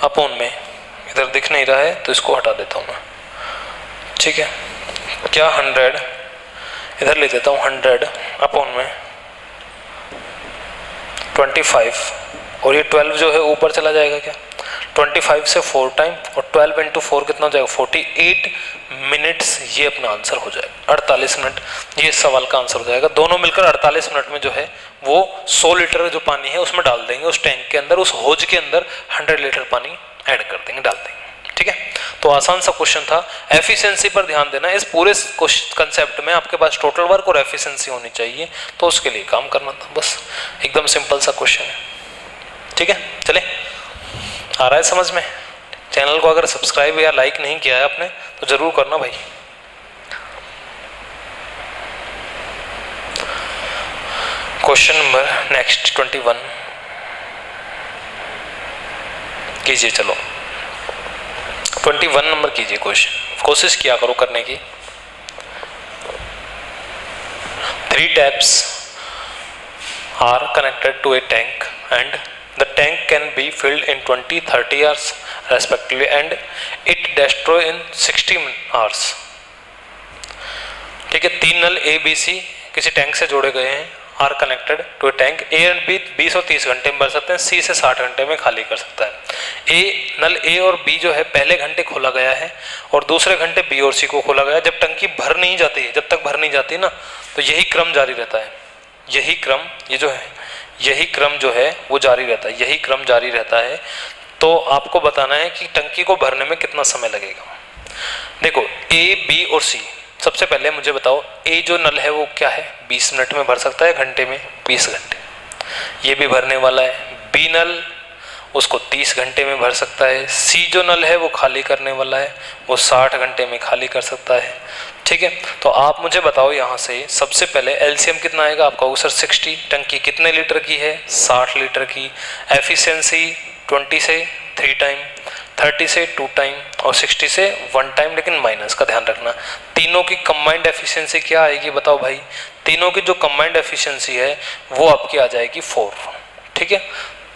अपॉन में, इधर दिख नहीं रहा है तो इसको हटा देता हूँ मैं। ठीक है, क्या 100 इधर ले देता हूँ, 100 अपॉन में 25 और ये 12 जो है ऊपर चला जाएगा क्या? 25 से 4 टाइम और 12 × 4 कितना हो जाएगा? 48 मिनट्स। ये अपना आंसर हो जाएगा 48 मिनट। ये इस सवाल का आंसर हो जाएगा। दोनों मिलकर 48 मिनट में जो है वो 100 लीटर जो पानी है उसमें डाल देंगे, उस टैंक के अंदर, उस होज के अंदर 100 लीटर पानी ऐड कर देंगे, डाल देंगे। ठीक है, तो आसान सा क्वेश्चन था। एफिशिएंसी पर ध्यान देना, इस पूरे कंसेप्ट में आपके पास टोटल वर्क और एफिशिएंसी होनी चाहिए, तो उसके लिए काम करना था। बस एकदम सिंपल सा क्वेश्चन है। ठीक है, चले, आ रहा है समझ में? चैनल को अगर सब्सक्राइब या लाइक नहीं किया है आपने तो जरूर करना भाई। क्वेश्चन नंबर नेक्स्ट 21 कीजिए। चलो 21 नंबर कीजिए क्वेश्चन, कोशिश किया करो करने की। 3 taps are connected to a tank and the tank can be filled in 20-30 hours respectively and it destroy in 60 hours। ठीक है, 3 नल A B C किसी टैंक से जोड़े गए हैं, are connected to a tank. A and B 20 और 30 घंटे में भर सकते हैं, सी से 60 घंटे में खाली कर सकता है। नल ए और बी जो है पहले घंटे खोला गया है और दूसरे घंटे बी और सी को खोला गया है। जब टंकी भर नहीं जाती है, जब तक भर नहीं जाती ना, तो यही क्रम जारी रहता है। यही क्रम, ये जो है यही क्रम जो है वो जारी रहता है, यही क्रम जारी रहता है। तो आपको बताना है कि टंकी को भरने में कितना समय लगेगा। देखो ए बी और सी, सबसे पहले मुझे बताओ ए जो नल है वो क्या है, 20 मिनट में भर सकता है, घंटे में 20 घंटे, ये भी भरने वाला है। बी नल उसको 30 घंटे में भर सकता है। सी जो नल है वो खाली करने वाला है, वो 60 घंटे में खाली कर सकता है। ठीक है, तो आप मुझे बताओ यहाँ से सबसे पहले एलसीएम कितना आएगा। आप कहोगे सर 60, टंकी कितने लीटर की है, 60 लीटर की। एफिशिएंसी 20 से 3 टाइम, 30 से 2 टाइम और 60 से 1 टाइम, लेकिन माइनस का ध्यान रखना। तीनों की कंबाइंड एफिशिएंसी क्या आएगी बताओ भाई। तीनों की जो कंबाइंड एफिशिएंसी है वो आपकी आ जाएगी 4। ठीक है,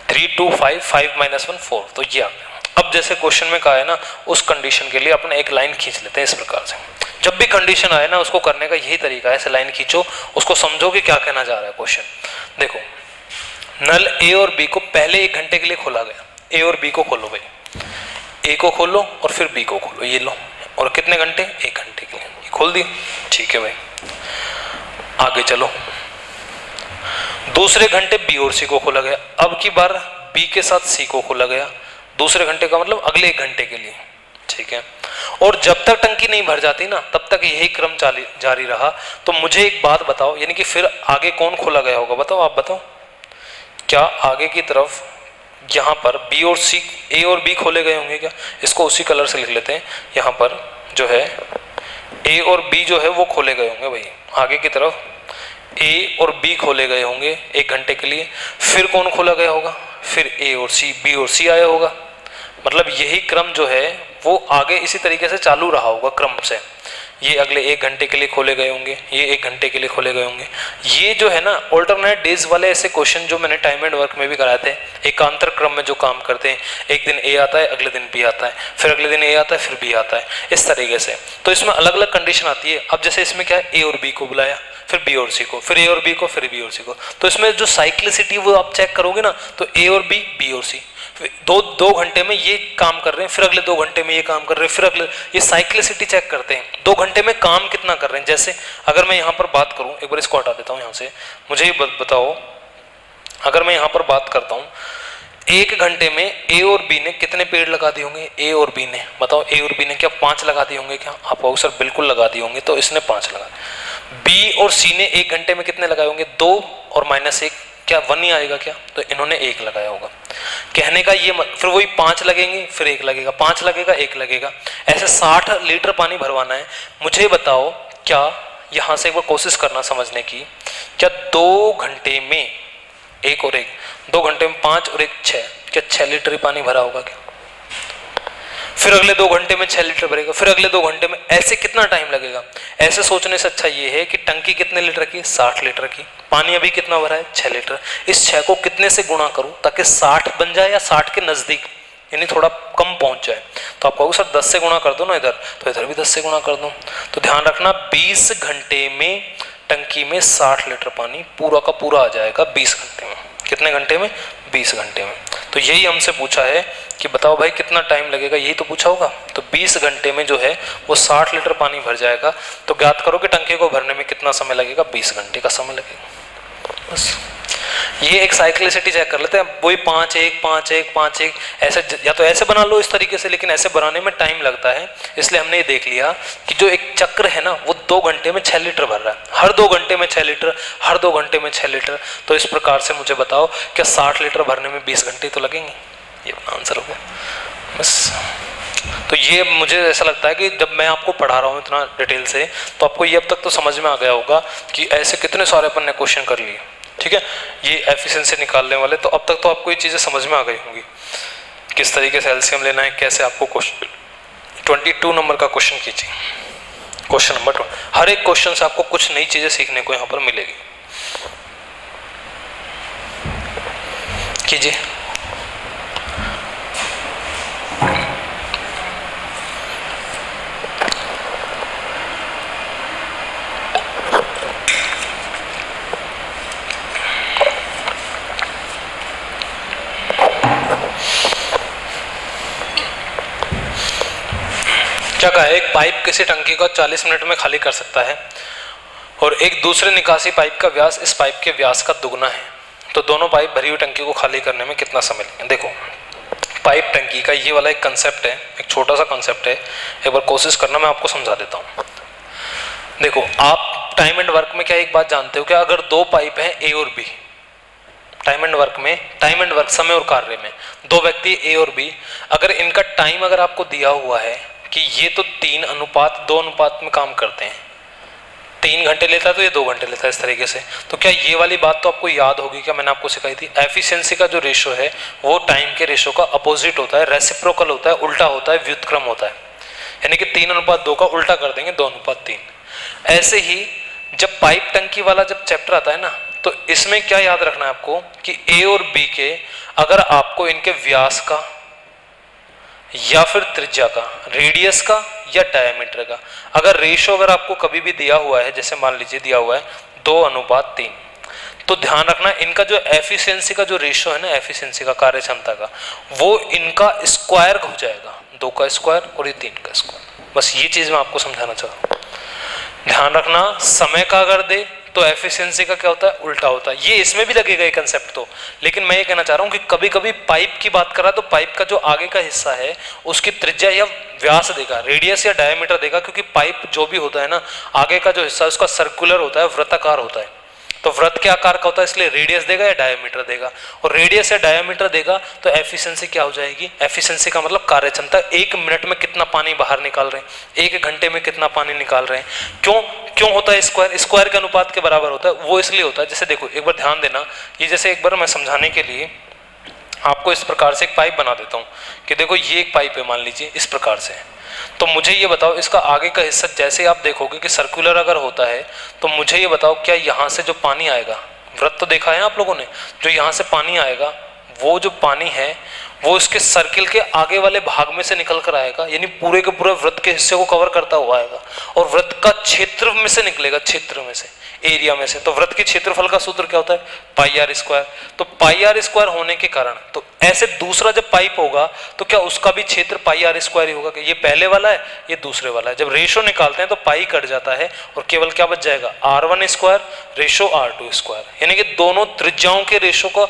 3 2 5 5 - 1 4, तो ये आ गया। अब जैसे क्वेश्चन में कहा है ना, उस कंडीशन के लिए अपन एक लाइन खींच लेते हैं इस प्रकार से। जब भी कंडीशन आए ना, उसको करने का यही तरीका है, ऐसे लाइन खींचो, उसको समझो कि क्या कहना जा रहा है क्वेश्चन। देखो नल ए और बी को पहले 1 घंटे के लिए खोला गया। ए और बी को खोलो भाई, ए को खोलो और फिर बी को खोलो, ये लो, और कितने घंटे, 1 घंटे के लिए, ये खोल दिए। ठीक है भाई, आगे चलो। दूसरे घंटे बी और सी को खोला गया। अब की बार बी के साथ सी को खोला गया, दूसरे घंटे का मतलब अगले 1 घंटे के लिए। ठीक है, और जब तक टंकी नहीं भर जाती ना तब तक यही क्रम जारी रहा। तो मुझे एक बात बताओ, यानी कि फिर आगे कौन खोला गया होगा, बताओ आप बताओ। क्या आगे की तरफ यहाँ पर बी और सी, ए और बी खोले गए होंगे क्या? इसको उसी कलर से लिख लेते हैं। यहाँ पर जो है ए और बी जो है वो खोले गए होंगे भाई, आगे की तरफ ए और बी खोले गए होंगे 1 घंटे के लिए। फिर कौन खोला गया होगा? फिर ए और सी, बी और सी आया होगा। मतलब यही क्रम जो है वो आगे इसी तरीके से चालू रहा होगा क्रम से। ये अगले 1 घंटे के लिए खोले गए होंगे, ये 1 घंटे के लिए खोले गए होंगे। ये जो है ना ऑल्टरनेट डेज वाले ऐसे क्वेश्चन जो मैंने टाइम एंड वर्क में भी कराए थे, एकांतर क्रम में जो काम करते हैं, एक दिन ए आता है, अगले दिन बी आता है, फिर अगले दिन ए आता है, फिर बी आता है, इस तरीके से। तो इसमें अलग अलग कंडीशन आती है। अब जैसे इसमें क्या है, ए और बी को बुलाया, फिर बी और सी को, फिर ए और बी को, फिर बी और सी को। तो इसमें जो साइक्लिसिटी वो आप चेक करोगे ना, तो ए और बी, बी और सी, दो घंटे में ये काम कर रहे हैं, फिर अगले 2 घंटे में ये काम कर रहे हैं, फिर अगले, ये साइक्लिसिटी चेक करते हैं 2 घंटे में काम कितना कर रहे हैं। जैसे अगर मैं यहाँ पर बात करूँ, एक बार इसको हटा देता हूँ यहाँ से, मुझे ये बताओ, अगर मैं यहाँ पर बात करता हूँ 1 घंटे में ए और बी ने कितने पेड़ लगा दिए होंगे? ए और बी ने, बताओ ए और बी ने क्या 5 लगा दिए होंगे क्या? आप कहोगे सर बिल्कुल लगा दिए होंगे, तो इसने 5 लगा। बी और सी ने 1 घंटे में कितने लगाए होंगे? 2 और -1, क्या 1 ही आएगा क्या? तो इन्होंने 1 लगाया होगा। कहने का ये फिर वही 5 लगेंगे, फिर 1 लगेगा, 5 लगेगा, 1 लगेगा, ऐसे 60 लीटर पानी भरवाना है। मुझे बताओ, क्या यहां से एक बार कोशिश करना समझने की, क्या 2 घंटे में 1 और 1, 2 घंटे में 5 और 1 6, क्या 6 लीटर ही पानी भरा होगा क्या? फिर अगले 2 घंटे में 6 लीटर भरेगा, फिर अगले 2 घंटे में, ऐसे कितना टाइम लगेगा? ऐसे सोचने से अच्छा ये है कि टंकी कितने लीटर की? 60 लीटर की। पानी अभी कितना भरा है? 6 लीटर। इस 6 को कितने से गुणा करूं ताकि 60 बन जाए या 60 के नजदीक, यानी थोड़ा कम पहुंच जाए? तो आप कहोगे सर 10 से गुणा कर दो ना इधर, तो इधर भी 10 से गुणा कर दो। तो ध्यान रखना 20 घंटे में टंकी में 60 लीटर पानी पूरा का पूरा आ जाएगा 20 घंटे में। कितने घंटे में? 20 घंटे में। तो यही हमसे पूछा है कि बताओ भाई कितना टाइम लगेगा, यही तो पूछा होगा। तो 20 घंटे में जो है वो 60 लीटर पानी भर जाएगा। तो ज्ञात करो कि टंकी को भरने में कितना समय लगेगा? 20 घंटे का समय लगेगा। बस ये एक साइक्लिसिटी चेक कर लेते हैं। वही 5 1 5 1 5 1 ऐसे, या तो ऐसे बना लो इस तरीके से, लेकिन ऐसे बनाने में टाइम लगता है, इसलिए हमने ये देख लिया कि जो एक चक्र है ना वो 2 घंटे में 6 लीटर भर रहा है, हर 2 घंटे में 6 लीटर, हर 2 घंटे में 6 लीटर। तो इस प्रकार से मुझे बताओ क्या 60 लीटर भरने में 20 घंटे तो लगेंगे? ये आंसर हो गया बस। तो ये मुझे ऐसा लगता है कि जब मैं आपको पढ़ा रहा हूँ इतना डिटेल से, तो आपको ये अब तक तो समझ में आ गया होगा कि ऐसे कितने सारे अपन ने क्वेश्चन कर लिए। ठीक है, ये एफिशिएंसी निकालने वाले, तो अब तक तो आपको ये चीज़ें समझ में आ गई होंगी, किस तरीके से एलसीएम लेना है, कैसे आपको क्वेश्चन 22 नंबर का क्वेश्चन कीजिए। क्वेश्चन नंबर 2, हर एक क्वेश्चन से आपको कुछ नई चीज़ें सीखने को यहाँ पर मिलेगी। कीजिए। क्या कहा है? एक पाइप किसी टंकी को 40 मिनट में खाली कर सकता है और एक दूसरे निकासी पाइप का व्यास इस पाइप के व्यास का दुगना है, तो दोनों पाइप भरी हुई टंकी को खाली करने में कितना समय लगेगा? देखो, पाइप टंकी का ये वाला एक कंसेप्ट है, एक छोटा सा कंसेप्ट है, एक बार कोशिश करना, मैं आपको समझा देता हूँ। देखो, आप टाइम एंड वर्क में क्या एक बात जानते हो कि अगर 2 पाइप हैं ए और बी, टाइम एंड वर्क में, टाइम एंड वर्क समय और कार्य में 2 व्यक्ति ए और बी, अगर इनका टाइम अगर आपको दिया हुआ है कि ये तो 3:2 अनुपात में काम करते हैं, 3 घंटे लेता है तो ये 2 घंटे लेता है, इस तरीके से, तो क्या ये वाली बात तो आपको याद होगी, क्या मैंने आपको सिखाई थी? एफिशिएंसी का जो रेशो है वो टाइम के रेशो का अपोजिट होता है, रेसिप्रोकल होता है, उल्टा होता है, व्युत्क्रम होता है, यानी कि 3:2 का उल्टा कर देंगे 2:3। ऐसे ही जब पाइप टंकी वाला जब चैप्टर आता है ना, तो इसमें क्या याद रखना है आपको कि ए और बी के, अगर आपको इनके व्यास का या फिर त्रिज्या का, रेडियस का या डायमीटर का, अगर रेशो अगर आपको कभी भी दिया हुआ है, जैसे मान लीजिए दिया हुआ है 2:3, तो ध्यान रखना इनका जो एफिशिएंसी का जो रेशो है ना, एफिशिएंसी का, कार्य क्षमता का, वो इनका स्क्वायर हो जाएगा, 2 का स्क्वायर और ये 3 का स्क्वायर। बस ये चीज मैं आपको समझाना चाहता हूँ। ध्यान रखना, समय का अगर दे तो एफिशिएंसी का क्या होता है, उल्टा होता है। ये इसमें भी लगेगा ये कंसेप्ट तो, लेकिन मैं ये कहना चाह रहा हूँ कि कभी कभी पाइप की बात करा तो पाइप का जो आगे का हिस्सा है उसकी त्रिज्या या व्यास देगा, रेडियस या डायमीटर देगा, क्योंकि पाइप जो भी होता है ना, आगे का जो हिस्सा है उसका सर्कुलर होता है, वृत्ताकार होता है। तो वृत्त के आकार का होता है, इसलिए रेडियस देगा या डायमीटर देगा, और रेडियस या डायमीटर देगा तो एफिशिएंसी क्या हो जाएगी, एफिशिएंसी का मतलब कार्यक्षमता, 1 मिनट में कितना पानी बाहर निकाल रहे हैं, 1 घंटे में कितना पानी निकाल रहे हैं। क्यों होता है स्क्वायर, स्क्वायर के अनुपात के बराबर होता है, वो इसलिए होता है, जैसे देखो एक बार ध्यान देना, ये जैसे एक बार मैं समझाने के लिए आपको इस प्रकार से एक पाइप बना देता हूँ कि देखो ये एक पाइप है मान लीजिए इस प्रकार से, तो मुझे ये बताओ इसका आगे का हिस्सा जैसे आप देखोगे कि सर्कुलर अगर होता है, तो मुझे ये बताओ क्या यहाँ से जो पानी आएगा, वृत्त तो देखा है आप लोगों ने, जो यहाँ से पानी आएगा वो जो पानी है वो इसके सर्किल के आगे वाले भाग में से निकल कर आएगा, यानी पूरे के पूरे वृत्त के हिस्से को कवर करता हुआ आएगा, और वृत्त का क्षेत्र में से निकलेगा, क्षेत्र में से, एरिया में से। तो वृत्त के क्षेत्रफल का सूत्र क्या होता है, पाई आर स्क्वायर। तो पाई आर स्क्वायर होने के कारण, तो ऐसे दूसरा जब पाइप होगा तो क्या उसका भी क्षेत्र पाई आर स्क्वायर ही होगा, कि ये पहले वाला है ये दूसरे वाला है। जब रेशो निकालते हैं तो पाई कट जाता है और केवल क्या बच जाएगा, R1 square ratio R2 square, यानी कि दोनों त्रिज्याओं के रेशो का,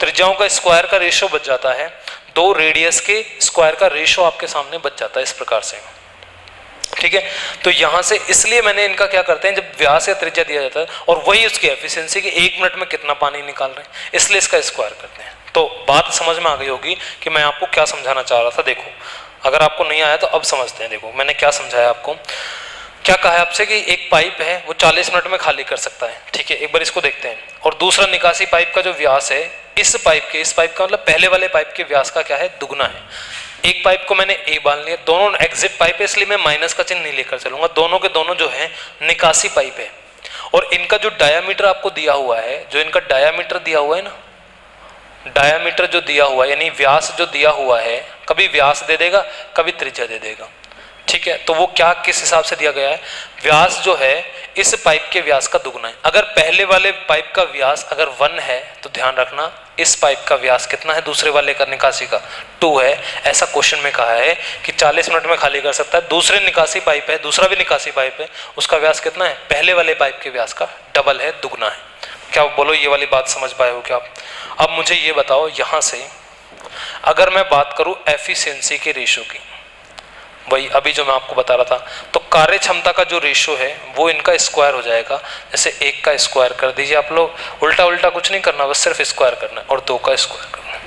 त्रिज्याओं का स्क्वायर का रेशो बच जाता है, 2 रेडियस के स्क्वायर का रेशो आपके सामने बच जाता है इस प्रकार से। ठीक है, तो यहां से इसलिए मैंने इनका क्या करते हैं, जब व्यास या त्रिज्या दिया जाता है और वही उसकी एफिशिएंसी कि 1 मिनट में कितना पानी निकाल रहे हैं, इसलिए इसका स्क्वायर करते हैं। तो बात समझ में आ गई होगी कि मैं आपको क्या समझाना चाह रहा था। देखो अगर आपको नहीं आया तो अब समझते हैं। देखो मैंने क्या समझाया आपको, क्या कहा है आपसे कि एक पाइप है वो 40 मिनट में खाली कर सकता है। ठीक है, एक बार इसको देखते हैं। और दूसरा निकासी पाइप का जो व्यास है, इस पाइप का मतलब पहले वाले पाइप के व्यास का क्या है, दुगना है। एक पाइप को मैंने ए मान लिया, दोनों एग्जिट पाइप है इसलिए मैं माइनस का चिन्ह नहीं लेकर चलूंगा, दोनों के दोनों जो है निकासी पाइप है। और इनका जो डायामीटर आपको दिया हुआ है, जो इनका डायामीटर दिया हुआ है ना, डायामीटर जो दिया हुआ है यानी व्यास जो दिया हुआ है, कभी व्यास दे देगा कभी त्रिज्या दे देगा। ठीक है, तो वो क्या किस हिसाब से दिया गया है, व्यास जो है इस पाइप के व्यास का दुगना है। अगर पहले वाले पाइप का व्यास अगर 1 है तो ध्यान रखना इस पाइप का व्यास कितना है, दूसरे वाले का निकासी का 2 है। ऐसा क्वेश्चन में कहा है कि 40 मिनट में खाली कर सकता है। दूसरे निकासी पाइप है, दूसरा भी निकासी पाइप है, उसका व्यास कितना है, पहले वाले पाइप के व्यास का डबल है, दुगना है। क्या बोलो ये वाली बात समझ पाए हो क्या आप? अब मुझे ये बताओ, यहां से अगर मैं बात करूं एफिशिएंसी के रेशो की, वही अभी जो मैं आपको बता रहा था, तो कार्य क्षमता का जो रेशो है वो इनका स्क्वायर हो जाएगा। जैसे 1 का स्क्वायर कर दीजिए आप लोग, उल्टा उल्टा कुछ नहीं करना, बस सिर्फ स्क्वायर करना है, और 2 का स्क्वायर करना है।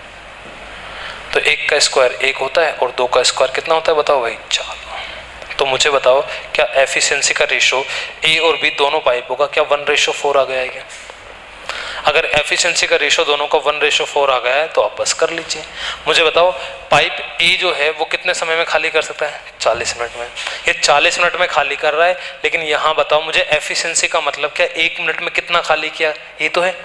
तो 1 का स्क्वायर 1 होता है और 2 का स्क्वायर कितना होता है बताओ भाई, 4। तो मुझे बताओ क्या एफिशिएंसी का रेशो ए और बी दोनों पाइपों का क्या 1:4 आ गया है क्या? अगर एफिशिएंसी का रेशो दोनों का 1:4 आ गया है तो आप बस कर लीजिए। मुझे बताओ पाइप ए जो है वो कितने समय में खाली कर सकता है, 40 मिनट में। ये 40 मिनट में खाली कर रहा है, लेकिन यहाँ बताओ मुझे एफिशिएंसी का मतलब क्या, 1 मिनट में कितना खाली किया, ये तो है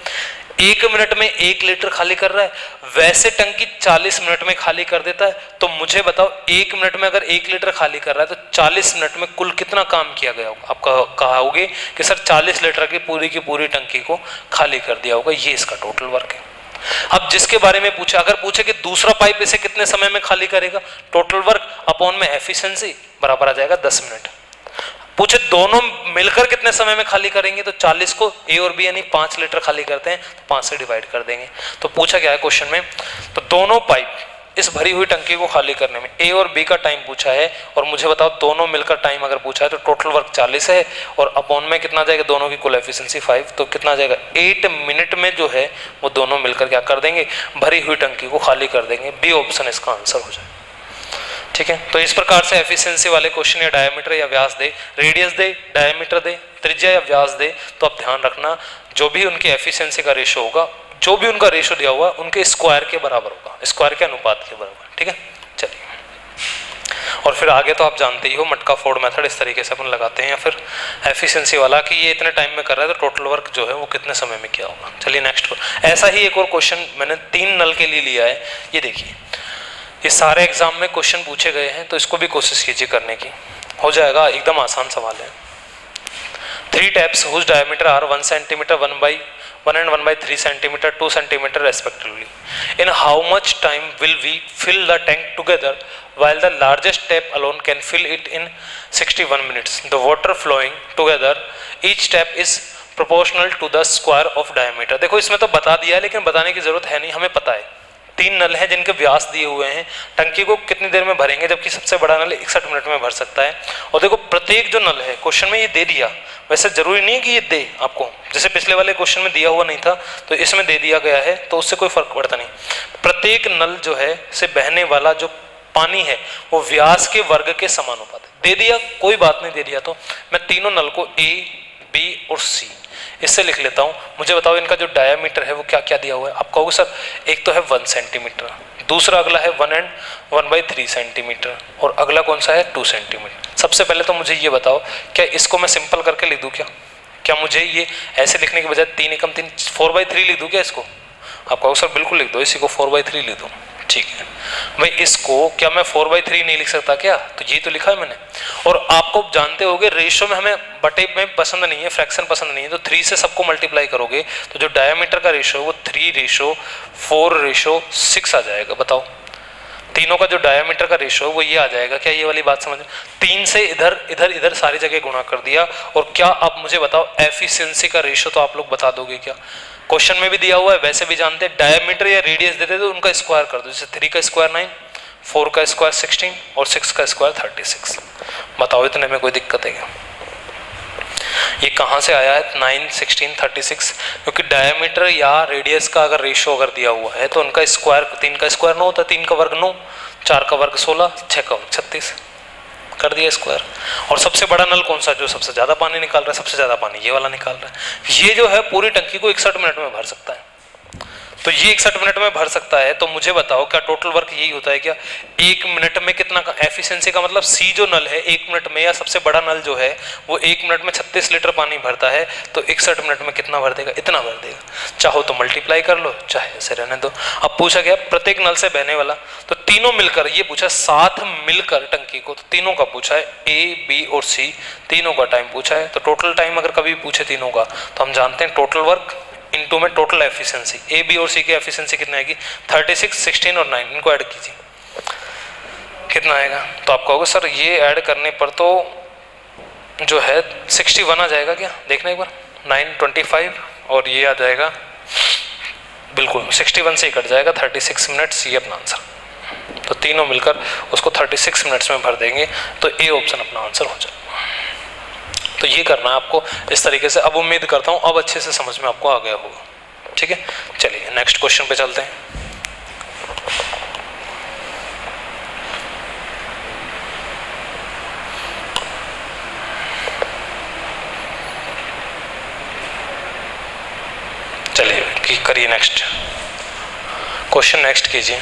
1 मिनट में 1 लीटर खाली कर रहा है। वैसे टंकी 40 मिनट में खाली कर देता है, तो मुझे बताओ 1 मिनट में अगर 1 लीटर खाली कर रहा है तो 40 मिनट में कुल कितना काम किया गया होगा? आप कहोगे कि सर 40 लीटर की पूरी टंकी को खाली कर दिया होगा, ये इसका टोटल वर्क है। अब जिसके बारे में पूछा, अगर पूछे कि दूसरा पाइप इसे कितने समय में खाली करेगा, टोटल वर्क अपॉन में एफिशिएंसी बराबर आ जाएगा 10 मिनट। पूछे दोनों मिलकर कितने समय में खाली करेंगे, तो 40 को ए और बी यानी 5 लीटर खाली करते हैं तो 5 से डिवाइड कर देंगे। तो पूछा क्या है क्वेश्चन में, तो दोनों पाइप इस भरी हुई टंकी को खाली करने में ए और बी का टाइम पूछा है, और मुझे बताओ दोनों मिलकर टाइम अगर पूछा है तो टोटल वर्क 40 है, और अपॉन में कितना जाएगा, दोनों की कुल एफिशिएंसी 5, तो कितना जाएगा 8 मिनट में जो है वो दोनों मिलकर क्या कर देंगे, भरी हुई टंकी को खाली कर देंगे। बी ऑप्शन इसका आंसर हो जाए। ठीक है, तो इस प्रकार से एफिशिएंसी वाले क्वेश्चन या डायमीटर या व्यास दे, रेडियस दे, डायमीटर दे, त्रिज्या या व्यास दे, तो आप ध्यान रखना जो भी उनकी एफिशिएंसी का रेशो होगा, जो भी उनका रेशो दिया हुआ उनके स्क्वायर के बराबर होगा, स्क्वायर के अनुपात के बराबर। ठीक है, चलिए। और फिर आगे तो आप जानते ही हो मटका फोड़ मेथड इस तरीके से अपन लगाते हैं, या फिर एफिशिएंसी वाला कि ये इतने टाइम में कर रहा है तो टोटल वर्क जो है वो कितने समय में किया होगा। चलिए नेक्स्ट। ऐसा ही एक और क्वेश्चन मैंने 3 नल के लिए लिया है। ये देखिए, ये सारे एग्जाम में क्वेश्चन पूछे गए हैं, तो इसको भी कोशिश कीजिए करने की, हो जाएगा, एकदम आसान सवाल है। 3 taps whose diameter are 1 centimeter, 1 and 1/3 centimeter, 2 centimeter respectively. In how much time will we fill the tank together while the largest tap alone can fill it in 61 minutes? The water flowing together, each tap is proportional to the square of diameter. देखो इसमें तो बता दिया है, लेकिन बताने की जरूरत है नहीं, हमें पता है 3 नल हैं जिनके व्यास दिए हुए हैं, टंकी को कितनी देर में भरेंगे, जबकि सबसे बड़ा नल 61 मिनट में भर सकता है। और देखो प्रत्येक जो नल है क्वेश्चन में ये दे दिया, वैसे जरूरी नहीं कि ये दे आपको, जैसे पिछले वाले क्वेश्चन में दिया हुआ नहीं था तो इसमें दे दिया गया है, तो उससे कोई फर्क पड़ता नहीं। प्रत्येक नल जो है से बहने वाला जो पानी है वो व्यास के वर्ग के समानुपात है। दे दिया कोई बात नहीं, दे दिया तो मैं तीनों नल को ए, बी और सी इससे लिख लेता हूं। मुझे बताओ इनका जो डायामीटर है वो क्या क्या दिया हुआ है। आप कहोगे सर एक तो है 1 सेंटीमीटर, दूसरा अगला है 1 and 1/3 सेंटीमीटर, और अगला कौन सा है 2 सेंटीमीटर। सबसे पहले तो मुझे ये बताओ, क्या इसको मैं सिंपल करके लिख दूं क्या मुझे ये ऐसे लिखने के बजाय 3 एकम 3 4/3 लिख दूं क्या इसको? आप कहोगे सर बिल्कुल लिख दो, इसी को 4/3 लिख दो। ठीक है भाई, इसको क्या मैं 4/3 नहीं लिख सकता क्या? तो ये तो लिखा है मैंने। और आपको जानते होगे रेशो में हमें बटे में पसंद नहीं है, फ्रैक्शन पसंद नहीं है, तो 3 से सबको मल्टीप्लाई करोगे तो जो डायमीटर का रेशो है वो 3:4:6 आ जाएगा। बताओ तीनों का जो डायमीटर का रेशो है वो ये आ जाएगा। क्या ये वाली बात समझ? 3 से इधर इधर इधर सारी जगह गुणा कर दिया। और क्या आप मुझे बताओ एफिशिएंसी का रेशो तो आप लोग बता दोगे क्या? क्वेश्चन में भी दिया हुआ है, वैसे भी जानते हैं, डायमीटर या रेडियस देते तो उनका स्क्वायर कर दो। जैसे 3 का स्क्वायर 9, 4 का स्क्वायर 16 और 6 का स्क्वायर 36। बताओ इतने में कोई दिक्कत है क्या? ये कहाँ से आया है 9, 16, 36? क्योंकि डायमीटर या रेडियस का अगर रेशो अगर दिया हुआ है तो उनका स्क्वायर, 3 का स्क्वायर 9 होता है, 3 का वर्ग 9, 4 का वर्ग 16, 6 का वर्ग 36 कर दिया स्क्वायर। और सबसे बड़ा नल कौन सा जो सबसे ज्यादा पानी निकाल रहा है? सबसे ज्यादा पानी ये वाला निकाल रहा है। ये जो है पूरी टंकी को 61 मिनट में भर सकता है। तो ये 61 मिनट में भर सकता है, तो मुझे बताओ क्या टोटल वर्क यही होता है क्या? 1 मिनट में कितना का एफिशिएंसी का मतलब सी जो नल है 1 मिनट में, या सबसे बड़ा नल जो है वो 1 मिनट में 36 लीटर पानी भरता है, तो 61 मिनट में कितना भर देगा? इतना भर देगा। चाहो तो मल्टीप्लाई कर लो, चाहे ऐसे रहने दो। अब पूछा गया प्रत्येक नल से बहने वाला, तो तीनों मिलकर, ये पूछा साथ मिलकर टंकी को, तो तीनों का पूछा है ए, बी और सी, तीनों का टाइम पूछा है। तो टोटल टाइम अगर कभी पूछे तीनों का तो हम जानते हैं टोटल वर्क इनटू में टोटल एफिशिएंसी। ए, बी और सी की एफिशिएंसी कितना आएगी? 36, 16 और 9, इनको ऐड कीजिए, कितना आएगा? तो आप कहोगे सर ये ऐड करने पर तो जो है 61 आ जाएगा क्या? देखना एक बार, 9, 25 और ये आ जाएगा, बिल्कुल 61 से ही कट जाएगा, 36 मिनट्स, ये अपना आंसर। तो तीनों मिलकर उसको 36 मिनट्स में भर देंगे, तो ए ऑप्शन अपना आंसर हो जाएगा। तो ये करना है आपको इस तरीके से। अब उम्मीद करता हूँ अब अच्छे से समझ में आपको आ गया होगा। ठीक है, चलिए नेक्स्ट क्वेश्चन पे चलते हैं। चलिए करिए नेक्स्ट क्वेश्चन, नेक्स्ट कीजिए।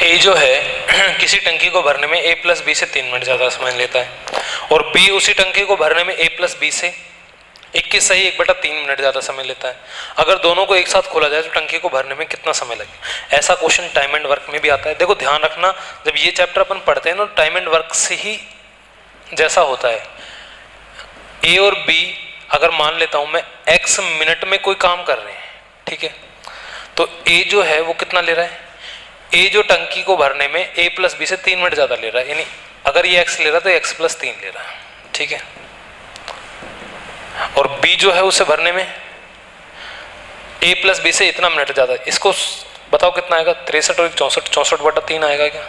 ए जो है किसी टंकी को भरने में ए प्लस बी से 3 मिनट ज़्यादा समय लेता है, और बी उसी टंकी को भरने में ए प्लस बी से 21 सही 1/3 मिनट ज़्यादा समय लेता है। अगर दोनों को एक साथ खोला जाए तो टंकी को भरने में कितना समय लगे? ऐसा क्वेश्चन टाइम एंड वर्क में भी आता है। देखो ध्यान रखना, जब ये चैप्टर अपन पढ़ते हैं ना टाइम एंड वर्क से ही जैसा होता है। ए और बी अगर मान लेता हूँ मैं x मिनट में कोई काम कर रहे हैं, ठीक है, तो ए जो है वो कितना ले रहा है? ए जो टंकी को भरने में ए प्लस बी से 3 मिनट ज्यादा ले रहा है, यानी अगर ये x ले रहा है तो x प्लस 3 ले रहा है। ठीक है, और b जो है उसे भरने में a प्लस बी से इतना मिनट ज्यादा। इसको बताओ कितना आएगा? 63 और 64, 64/3 आएगा क्या?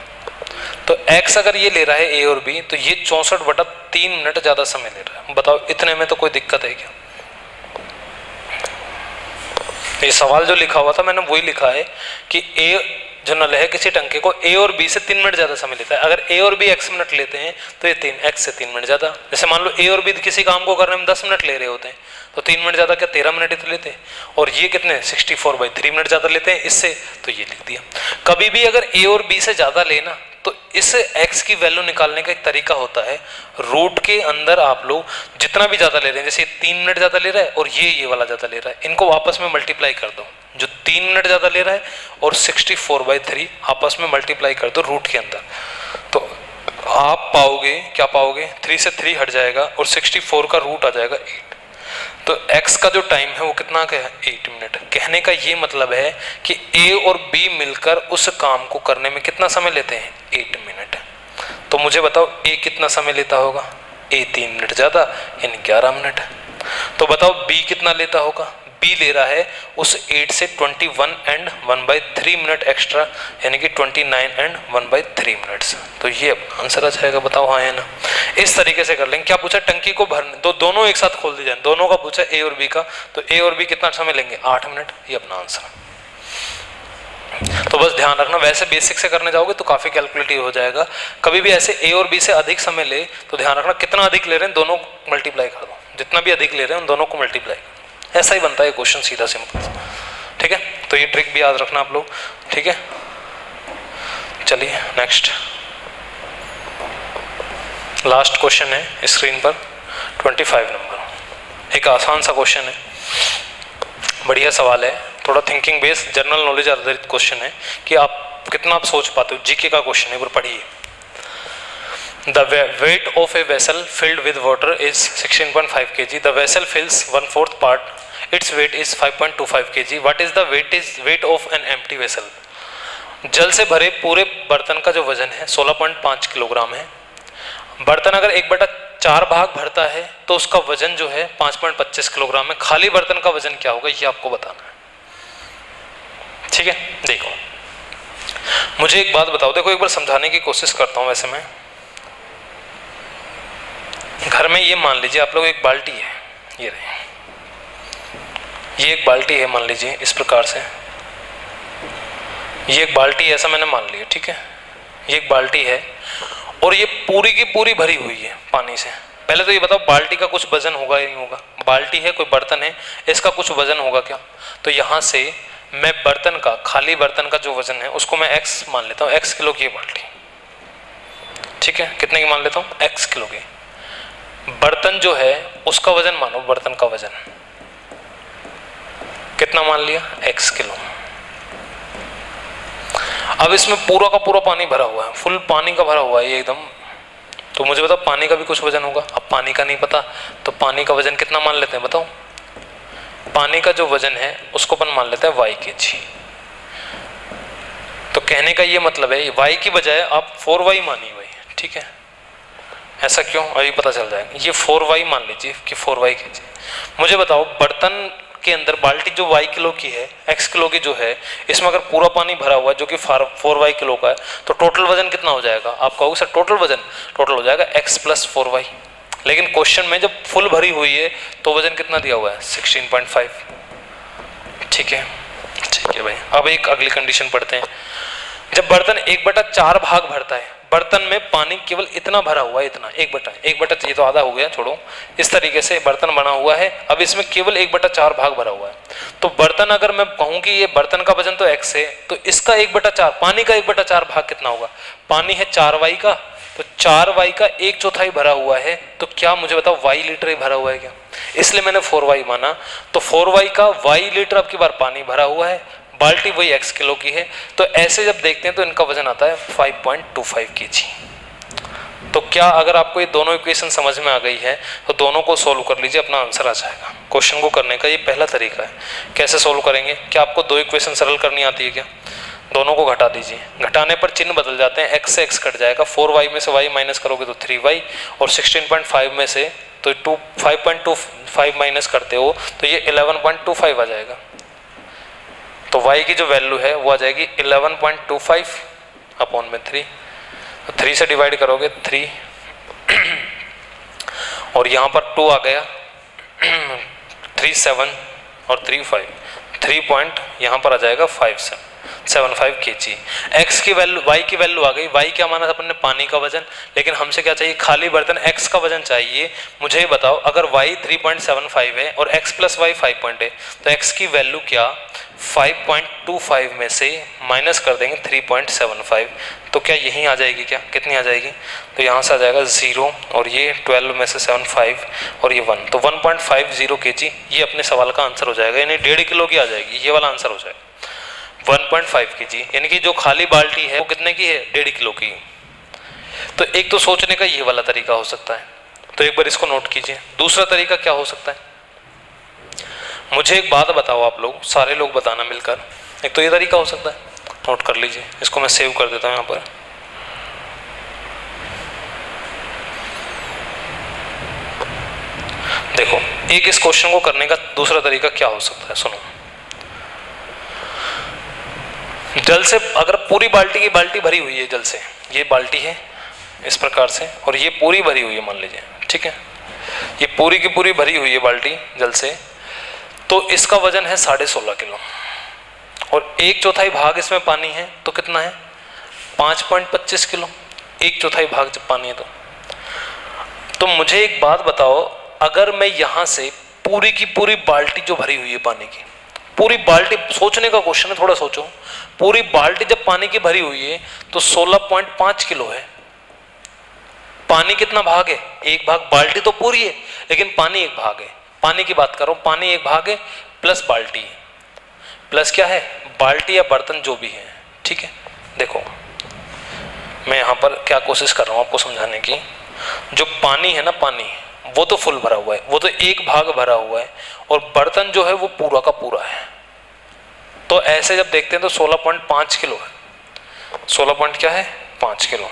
तो x अगर ये ले रहा है a और b, तो ये 64/3 मिनट ज्यादा समय ले रहा है। बताओ इतने में तो कोई दिक्कत है क्या? ये सवाल जो लिखा हुआ था मैंने वही लिखा है कि a जो नल है किसी टंकी को a और b से 3 मिनट ज्यादा समय लेता है। अगर a और b x मिनट लेते हैं तो ये 3x से 3 मिनट ज्यादा। जैसे मान लो a और b किसी काम को करने में 10 मिनट ले रहे होते हैं तो 3 मिनट ज्यादा क्या 13 मिनट ही तो लेते हैं, और ये कितने 64/3 मिनट ज्यादा लेते हैं इससे, तो ये लिख दिया। कभी भी अगर a और b से ज्यादा लेना तो इस x की वैल्यू निकालने का एक तरीका होता है, रूट के अंदर आप लोग जितना भी ज़्यादा ले रहे हैं, जैसे 3 मिनट ज़्यादा ले रहा है और ये वाला ज़्यादा ले रहा है, इनको आपस में मल्टीप्लाई कर दो। जो 3 मिनट ज़्यादा ले रहा है और 64/3 आपस में मल्टीप्लाई कर दो रूट के अंदर, तो आप पाओगे, क्या पाओगे, 3 से 3 हट जाएगा और 64 का रूट आ जाएगा 8। तो x का जो टाइम है वो कितना का है, 8 मिनट। कहने का ये मतलब है कि a और b मिलकर उस काम को करने में कितना समय लेते हैं, 8 मिनट। तो मुझे बताओ a कितना समय लेता होगा, a 3 मिनट ज़्यादा यानी 11 मिनट। तो बताओ b कितना लेता होगा, b ले रहा है उस 8 से 21 एंड 1/3 मिनट एक्स्ट्रा, यानी कि 29 एंड 1/3 मिनट्स। तो ये आंसर आ जाएगा, बताओ हाँ या ना। इस तरीके से कर लेंगे। क्या पूछा, टंकी को भरने तो दोनों एक साथ खोल दी जाए, दोनों का पूछा a और b का, तो a और b कितना समय लेंगे, 8 मिनट, ये अपना आंसर। तो बस ध्यान रखना, वैसे बेसिक से करने जाओगे तो काफी कैलकुलेटिव हो जाएगा। कभी भी ऐसे a और b से अधिक समय ले तो ध्यान रखना कितना अधिक ले रहे हैं, दोनों को मल्टीप्लाई कर दो, जितना भी अधिक ले रहे हैं उन दोनों को मल्टीप्लाई, ऐसा ही बनता है क्वेश्चन, सीधा सिंपल। ठीक है, तो ये ट्रिक भी याद रखना आप लोग। ठीक है, चलिए नेक्स्ट, लास्ट क्वेश्चन है स्क्रीन पर 25 नंबर। एक आसान सा क्वेश्चन है, बढ़िया सवाल है, थोड़ा थिंकिंग बेस्ड जनरल नॉलेज आधारित क्वेश्चन है कि आप कितना आप सोच पाते हो, जीके का क्वेश्चन है, पर पढ़िए। The weight of a vessel filled with water is 16.5 kg. The vessel fills 1/4 part. Its weight is 5.25 kg. What is the weight of an empty vessel? जल से भरे पूरे बर्तन का जो वजन है 16.5 किलोग्राम है। बर्तन अगर 1/4 भाग भरता है तो उसका वजन जो है 5.25 किलोग्राम है। खाली बर्तन का वजन क्या होगा ये आपको बताना है। ठीक है, देखो मुझे एक बात बताओ, देखो एक बार समझाने की कोशिश करता हूं। वैसे मैं घर में ये मान लीजिए आप लोग, एक बाल्टी है, ये रहे, ये एक बाल्टी है मान लीजिए इस प्रकार से, ये एक बाल्टी है ऐसा मैंने मान लिया। ठीक है, ये एक बाल्टी है और ये पूरी की पूरी भरी हुई है पानी से। पहले तो ये बताओ बाल्टी का कुछ वजन होगा या नहीं होगा, बाल्टी है कोई बर्तन है, इसका कुछ वजन होगा क्या। तो यहाँ से मैं बर्तन का, खाली बर्तन का जो वजन है उसको मैं x मान लेता हूँ, x किलो की बाल्टी। ठीक है, कितने की मान लेता हूँ, x किलो की। बर्तन जो है उसका वजन मानो, बर्तन का वजन कितना मान लिया, x किलो। अब इसमें पूरा का पूरा पानी भरा हुआ है, फुल पानी का भरा हुआ है ये एकदम। तो मुझे बताओ पानी का भी कुछ वजन होगा। अब पानी का नहीं पता तो पानी का वजन कितना मान लेते हैं, बताओ। पानी का जो वजन है उसको अपन मान लेते हैं y kg। तो कहने का ये मतलब है y की बजाय आप 4y मानिए भाई। ठीक है, ऐसा क्यों, अभी पता चल जाएगा। ये 4y मान लीजिए कि 4y kg। मुझे बताओ बर्तन के अंदर बाल्टी जो y किलो की है, x किलो की जो है, इसमें अगर पूरा पानी भरा हुआ है जो कि 4y किलो का है, तो टोटल वजन कितना हो जाएगा। आप कहोगे सर टोटल वजन, टोटल हो जाएगा x + 4y। लेकिन क्वेश्चन में जब फुल भरी हुई है तो वजन कितना दिया हुआ है, 16.5। ठीक है, ठीक है भाई। अब एक अगली कंडीशन पढ़ते हैं। जब बर्तन 1/4 भाग भरता है, बर्तन में पानी केवल इतना भरा हुआ है, इतना 1/1 ये तो आधा हो गया, छोड़ो। इस तरीके से बर्तन बना हुआ है, अब इसमें केवल 1/4 भाग भरा हुआ है। तो बर्तन अगर मैं कहूँ कि ये बर्तन का वजन तो x है, तो इसका 1/4, पानी का 1/4 भाग कितना होगा। पानी है 4y का, तो 4y का 1/4 भरा हुआ है। तो क्या मुझे बताओ y लीटर ही भरा हुआ है क्या, इसलिए मैंने 4y माना। तो 4y का y लीटर अब की बार पानी भरा हुआ है, बाल्टी वही x किलो की है। तो ऐसे जब देखते हैं तो इनका वजन आता है 5.25 kg। तो क्या अगर आपको ये दोनों इक्वेशन समझ में आ गई है तो दोनों को सोल्व कर लीजिए, अपना आंसर आ जाएगा। क्वेश्चन को करने का ये पहला तरीका है। कैसे सोल्व करेंगे, क्या आपको दो इक्वेशन सरल करनी आती है क्या। दोनों को घटा दीजिए, घटाने पर चिन्ह बदल जाते हैं, x से x कट जाएगा, 4y में से y माइनस करोगे तो 3y, और 16.5 में से तो 5.25 माइनस करते हो तो ये 11.25 आ जाएगा। तो y की जो वैल्यू है वो आ जाएगी 11.25 अपॉन में 3। तो 3 से डिवाइड करोगे 3 और यहाँ पर 2 आ गया 3 7 और 3 5, 3 पॉइंट यहाँ पर आ जाएगा 5.75 kg। x की वैल्यू, y की वैल्यू आ गई। y क्या माना था अपन ने, पानी का वजन, लेकिन हमसे क्या चाहिए, खाली बर्तन x का वजन चाहिए। मुझे ये बताओ अगर y 3.75 है और x + y 5 है तो x की वैल्यू क्या 5.25 में से माइनस कर देंगे 3.75, तो क्या यहीं आ जाएगी? क्या कितनी आ जाएगी? तो यहाँ से आ जाएगा 0 और ये 12 में से 75 और ये 1, तो 1.50 kg ये अपने सवाल का आंसर हो जाएगा, यानी 1.5 किलो की आ जाएगी, ये वाला आंसर हो जाएगा 1.5 kg, यानी कि जो खाली बाल्टी है वो कितने की है? 1.5 किलो की। तो एक तो सोचने का ये वाला तरीका हो सकता है, तो एक बार इसको नोट कीजिए। दूसरा तरीका क्या हो सकता है? मुझे एक बात बताओ आप लोग, सारे लोग बताना मिलकर। एक तो ये तरीका हो सकता है, नोट कर लीजिए, इसको मैं सेव कर देता हूं यहां पर। देखो, एक इस क्वेश्चन को करने का दूसरा तरीका क्या हो सकता है, सुनो। जल से अगर पूरी बाल्टी की बाल्टी भरी हुई है जल से, ये बाल्टी है इस प्रकार से और ये पूरी भरी हुई है मान लीजिए, ठीक है, ये पूरी की पूरी भरी हुई है बाल्टी जल से, तो इसका वजन है 16.5 किलो और 1/4 भाग इसमें पानी है, तो कितना है? 5.25 किलो। 1/4 भाग जब पानी है तो मुझे एक बात बताओ, अगर मैं यहां से पूरी की पूरी बाल्टी जो भरी हुई है पानी की, पूरी बाल्टी, सोचने का क्वेश्चन है, थोड़ा सोचो, पूरी बाल्टी जब पानी की भरी हुई है तो 16.5 किलो है। पानी कितना भाग है? 1 भाग। बाल्टी तो पूरी है लेकिन पानी 1 भाग है। पानी की बात करो, पानी 1 भाग है प्लस बाल्टी, प्लस क्या है? बाल्टी या बर्तन जो भी है, ठीक है। देखो मैं यहां पर क्या कोशिश कर रहा हूं आपको समझाने की, जो पानी है ना, पानी वो तो फुल भरा हुआ है, वो तो 1 भाग भरा हुआ है और बर्तन जो है वो पूरा का पूरा है। तो ऐसे जब देखते हैं तो 16.5 किलो है। 16 क्या है? 5 किलो।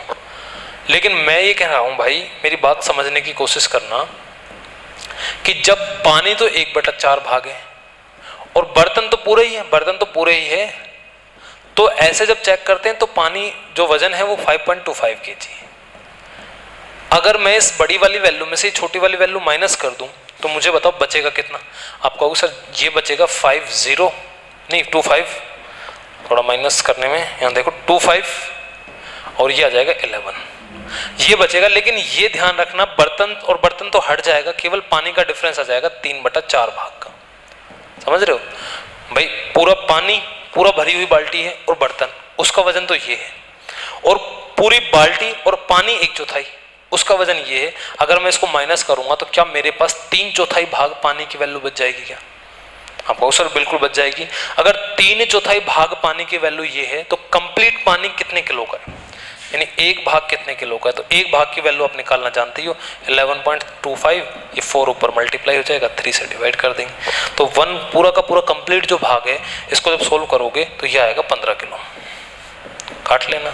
लेकिन मैं ये कह रहा हूं भाई, मेरी बात समझने की कोशिश करना, कि जब पानी तो 1/4 भाग है और बर्तन तो पूरे ही है, बर्तन तो पूरे ही है, तो ऐसे जब चेक करते हैं तो पानी जो वजन है वो 5.25 kg है। अगर मैं इस बड़ी वाली वैल्यू में से छोटी वाली वैल्यू माइनस कर दूं तो मुझे बताओ बचेगा कितना? आप कहोगे सर ये बचेगा 25, थोड़ा माइनस करने में यहाँ देखो 25 और ये आ जाएगा 11, ये बचेगा। लेकिन ये ध्यान रखना, बर्तन और बर्तन तो हट जाएगा, केवल पानी का डिफरेंस आ जाएगा 3/4 भाग का। समझ रहे हो भाई? पूरा पानी, पूरा भरी हुई बाल्टी है और बर्तन, उसका वजन तो ये है, और पूरी बाल्टी और पानी 1/4, उसका वजन ये है। अगर मैं इसको माइनस करूंगा तो क्या मेरे पास 3/4 भाग पानी की वैल्यू बच जाएगी क्या? आपको सर बिल्कुल बच जाएगी। अगर 3/4 भाग पानी की वैल्यू ये है तो कंप्लीट पानी कितने किलो का है, यानी 1 भाग कितने किलो का है? तो 1 भाग की वैल्यू आप निकालना जानती हो, 11.25, ये 4 ऊपर मल्टीप्लाई हो जाएगा, 3 से डिवाइड कर देंगे, तो 1 पूरा का पूरा कंप्लीट जो भाग है, इसको जब सोल्व करोगे तो ये आएगा 15 किलो। काट लेना।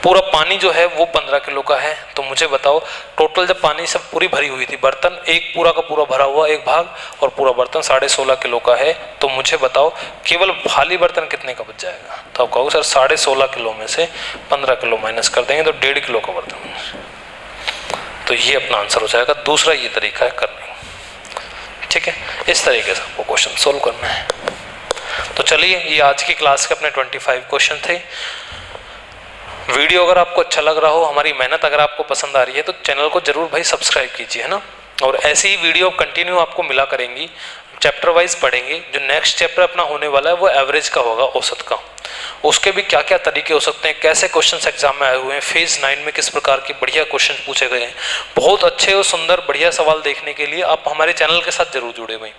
पूरा पानी जो है वो 15 किलो का है। तो मुझे बताओ टोटल जब पानी सब पूरी भरी हुई थी, बर्तन एक पूरा का पूरा भरा हुआ 1 भाग और पूरा बर्तन 16.5 किलो का है, तो मुझे बताओ केवल खाली बर्तन कितने का बच जाएगा? तो आप कहोगे सर 16.5 किलो में से 15 किलो माइनस कर देंगे तो 1.5 किलो का बर्तन, तो ये अपना आंसर हो जाएगा। दूसरा ये तरीका है करने, ठीक है। इस तरीके से आपको क्वेश्चन सोल्व करना है। तो चलिए, ये आज की क्लास के अपने 25 क्वेश्चन थे। वीडियो अगर आपको अच्छा लग रहा हो, हमारी मेहनत अगर आपको पसंद आ रही है, तो चैनल को जरूर भाई सब्सक्राइब कीजिए, है ना। और ऐसी ही वीडियो कंटिन्यू आपको मिला करेंगी, चैप्टर वाइज पढ़ेंगे। जो नेक्स्ट चैप्टर अपना होने वाला है वो एवरेज का होगा, औसत का। उसके भी क्या क्या तरीके हो सकते हैं, कैसे क्वेश्चंस एग्जाम में आए हुए हैं, फेज 9 में किस प्रकार के बढ़िया क्वेश्चन पूछे गए हैं, बहुत अच्छे और सुंदर बढ़िया सवाल देखने के लिए आप हमारे चैनल के साथ जरूर जुड़े भाई।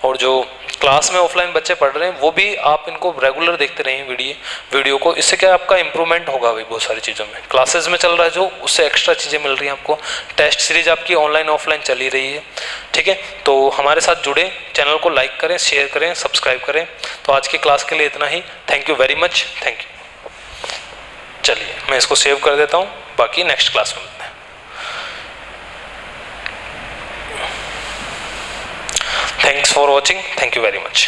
और जो क्लास में ऑफलाइन बच्चे पढ़ रहे हैं वो भी आप इनको रेगुलर देखते रहें वीडियो को। इससे क्या आपका इंप्रूवमेंट होगा भाई बहुत सारी चीज़ों में। क्लासेज में चल रहा है जो, उससे एक्स्ट्रा चीज़ें मिल रही हैं आपको। टेस्ट सीरीज आपकी ऑनलाइन ऑफलाइन चली रही है, ठीक है। तो हमारे साथ जुड़े, चैनल को लाइक करें, शेयर करें, सब्सक्राइब करें। तो आज की क्लास के लिए इतना ही। Thank you very much, thank you. चलिए मैं इसको सेव कर देता हूँ, बाकी नेक्स्ट क्लास में मिलते हैं। Thanks for watching. Thank you very much.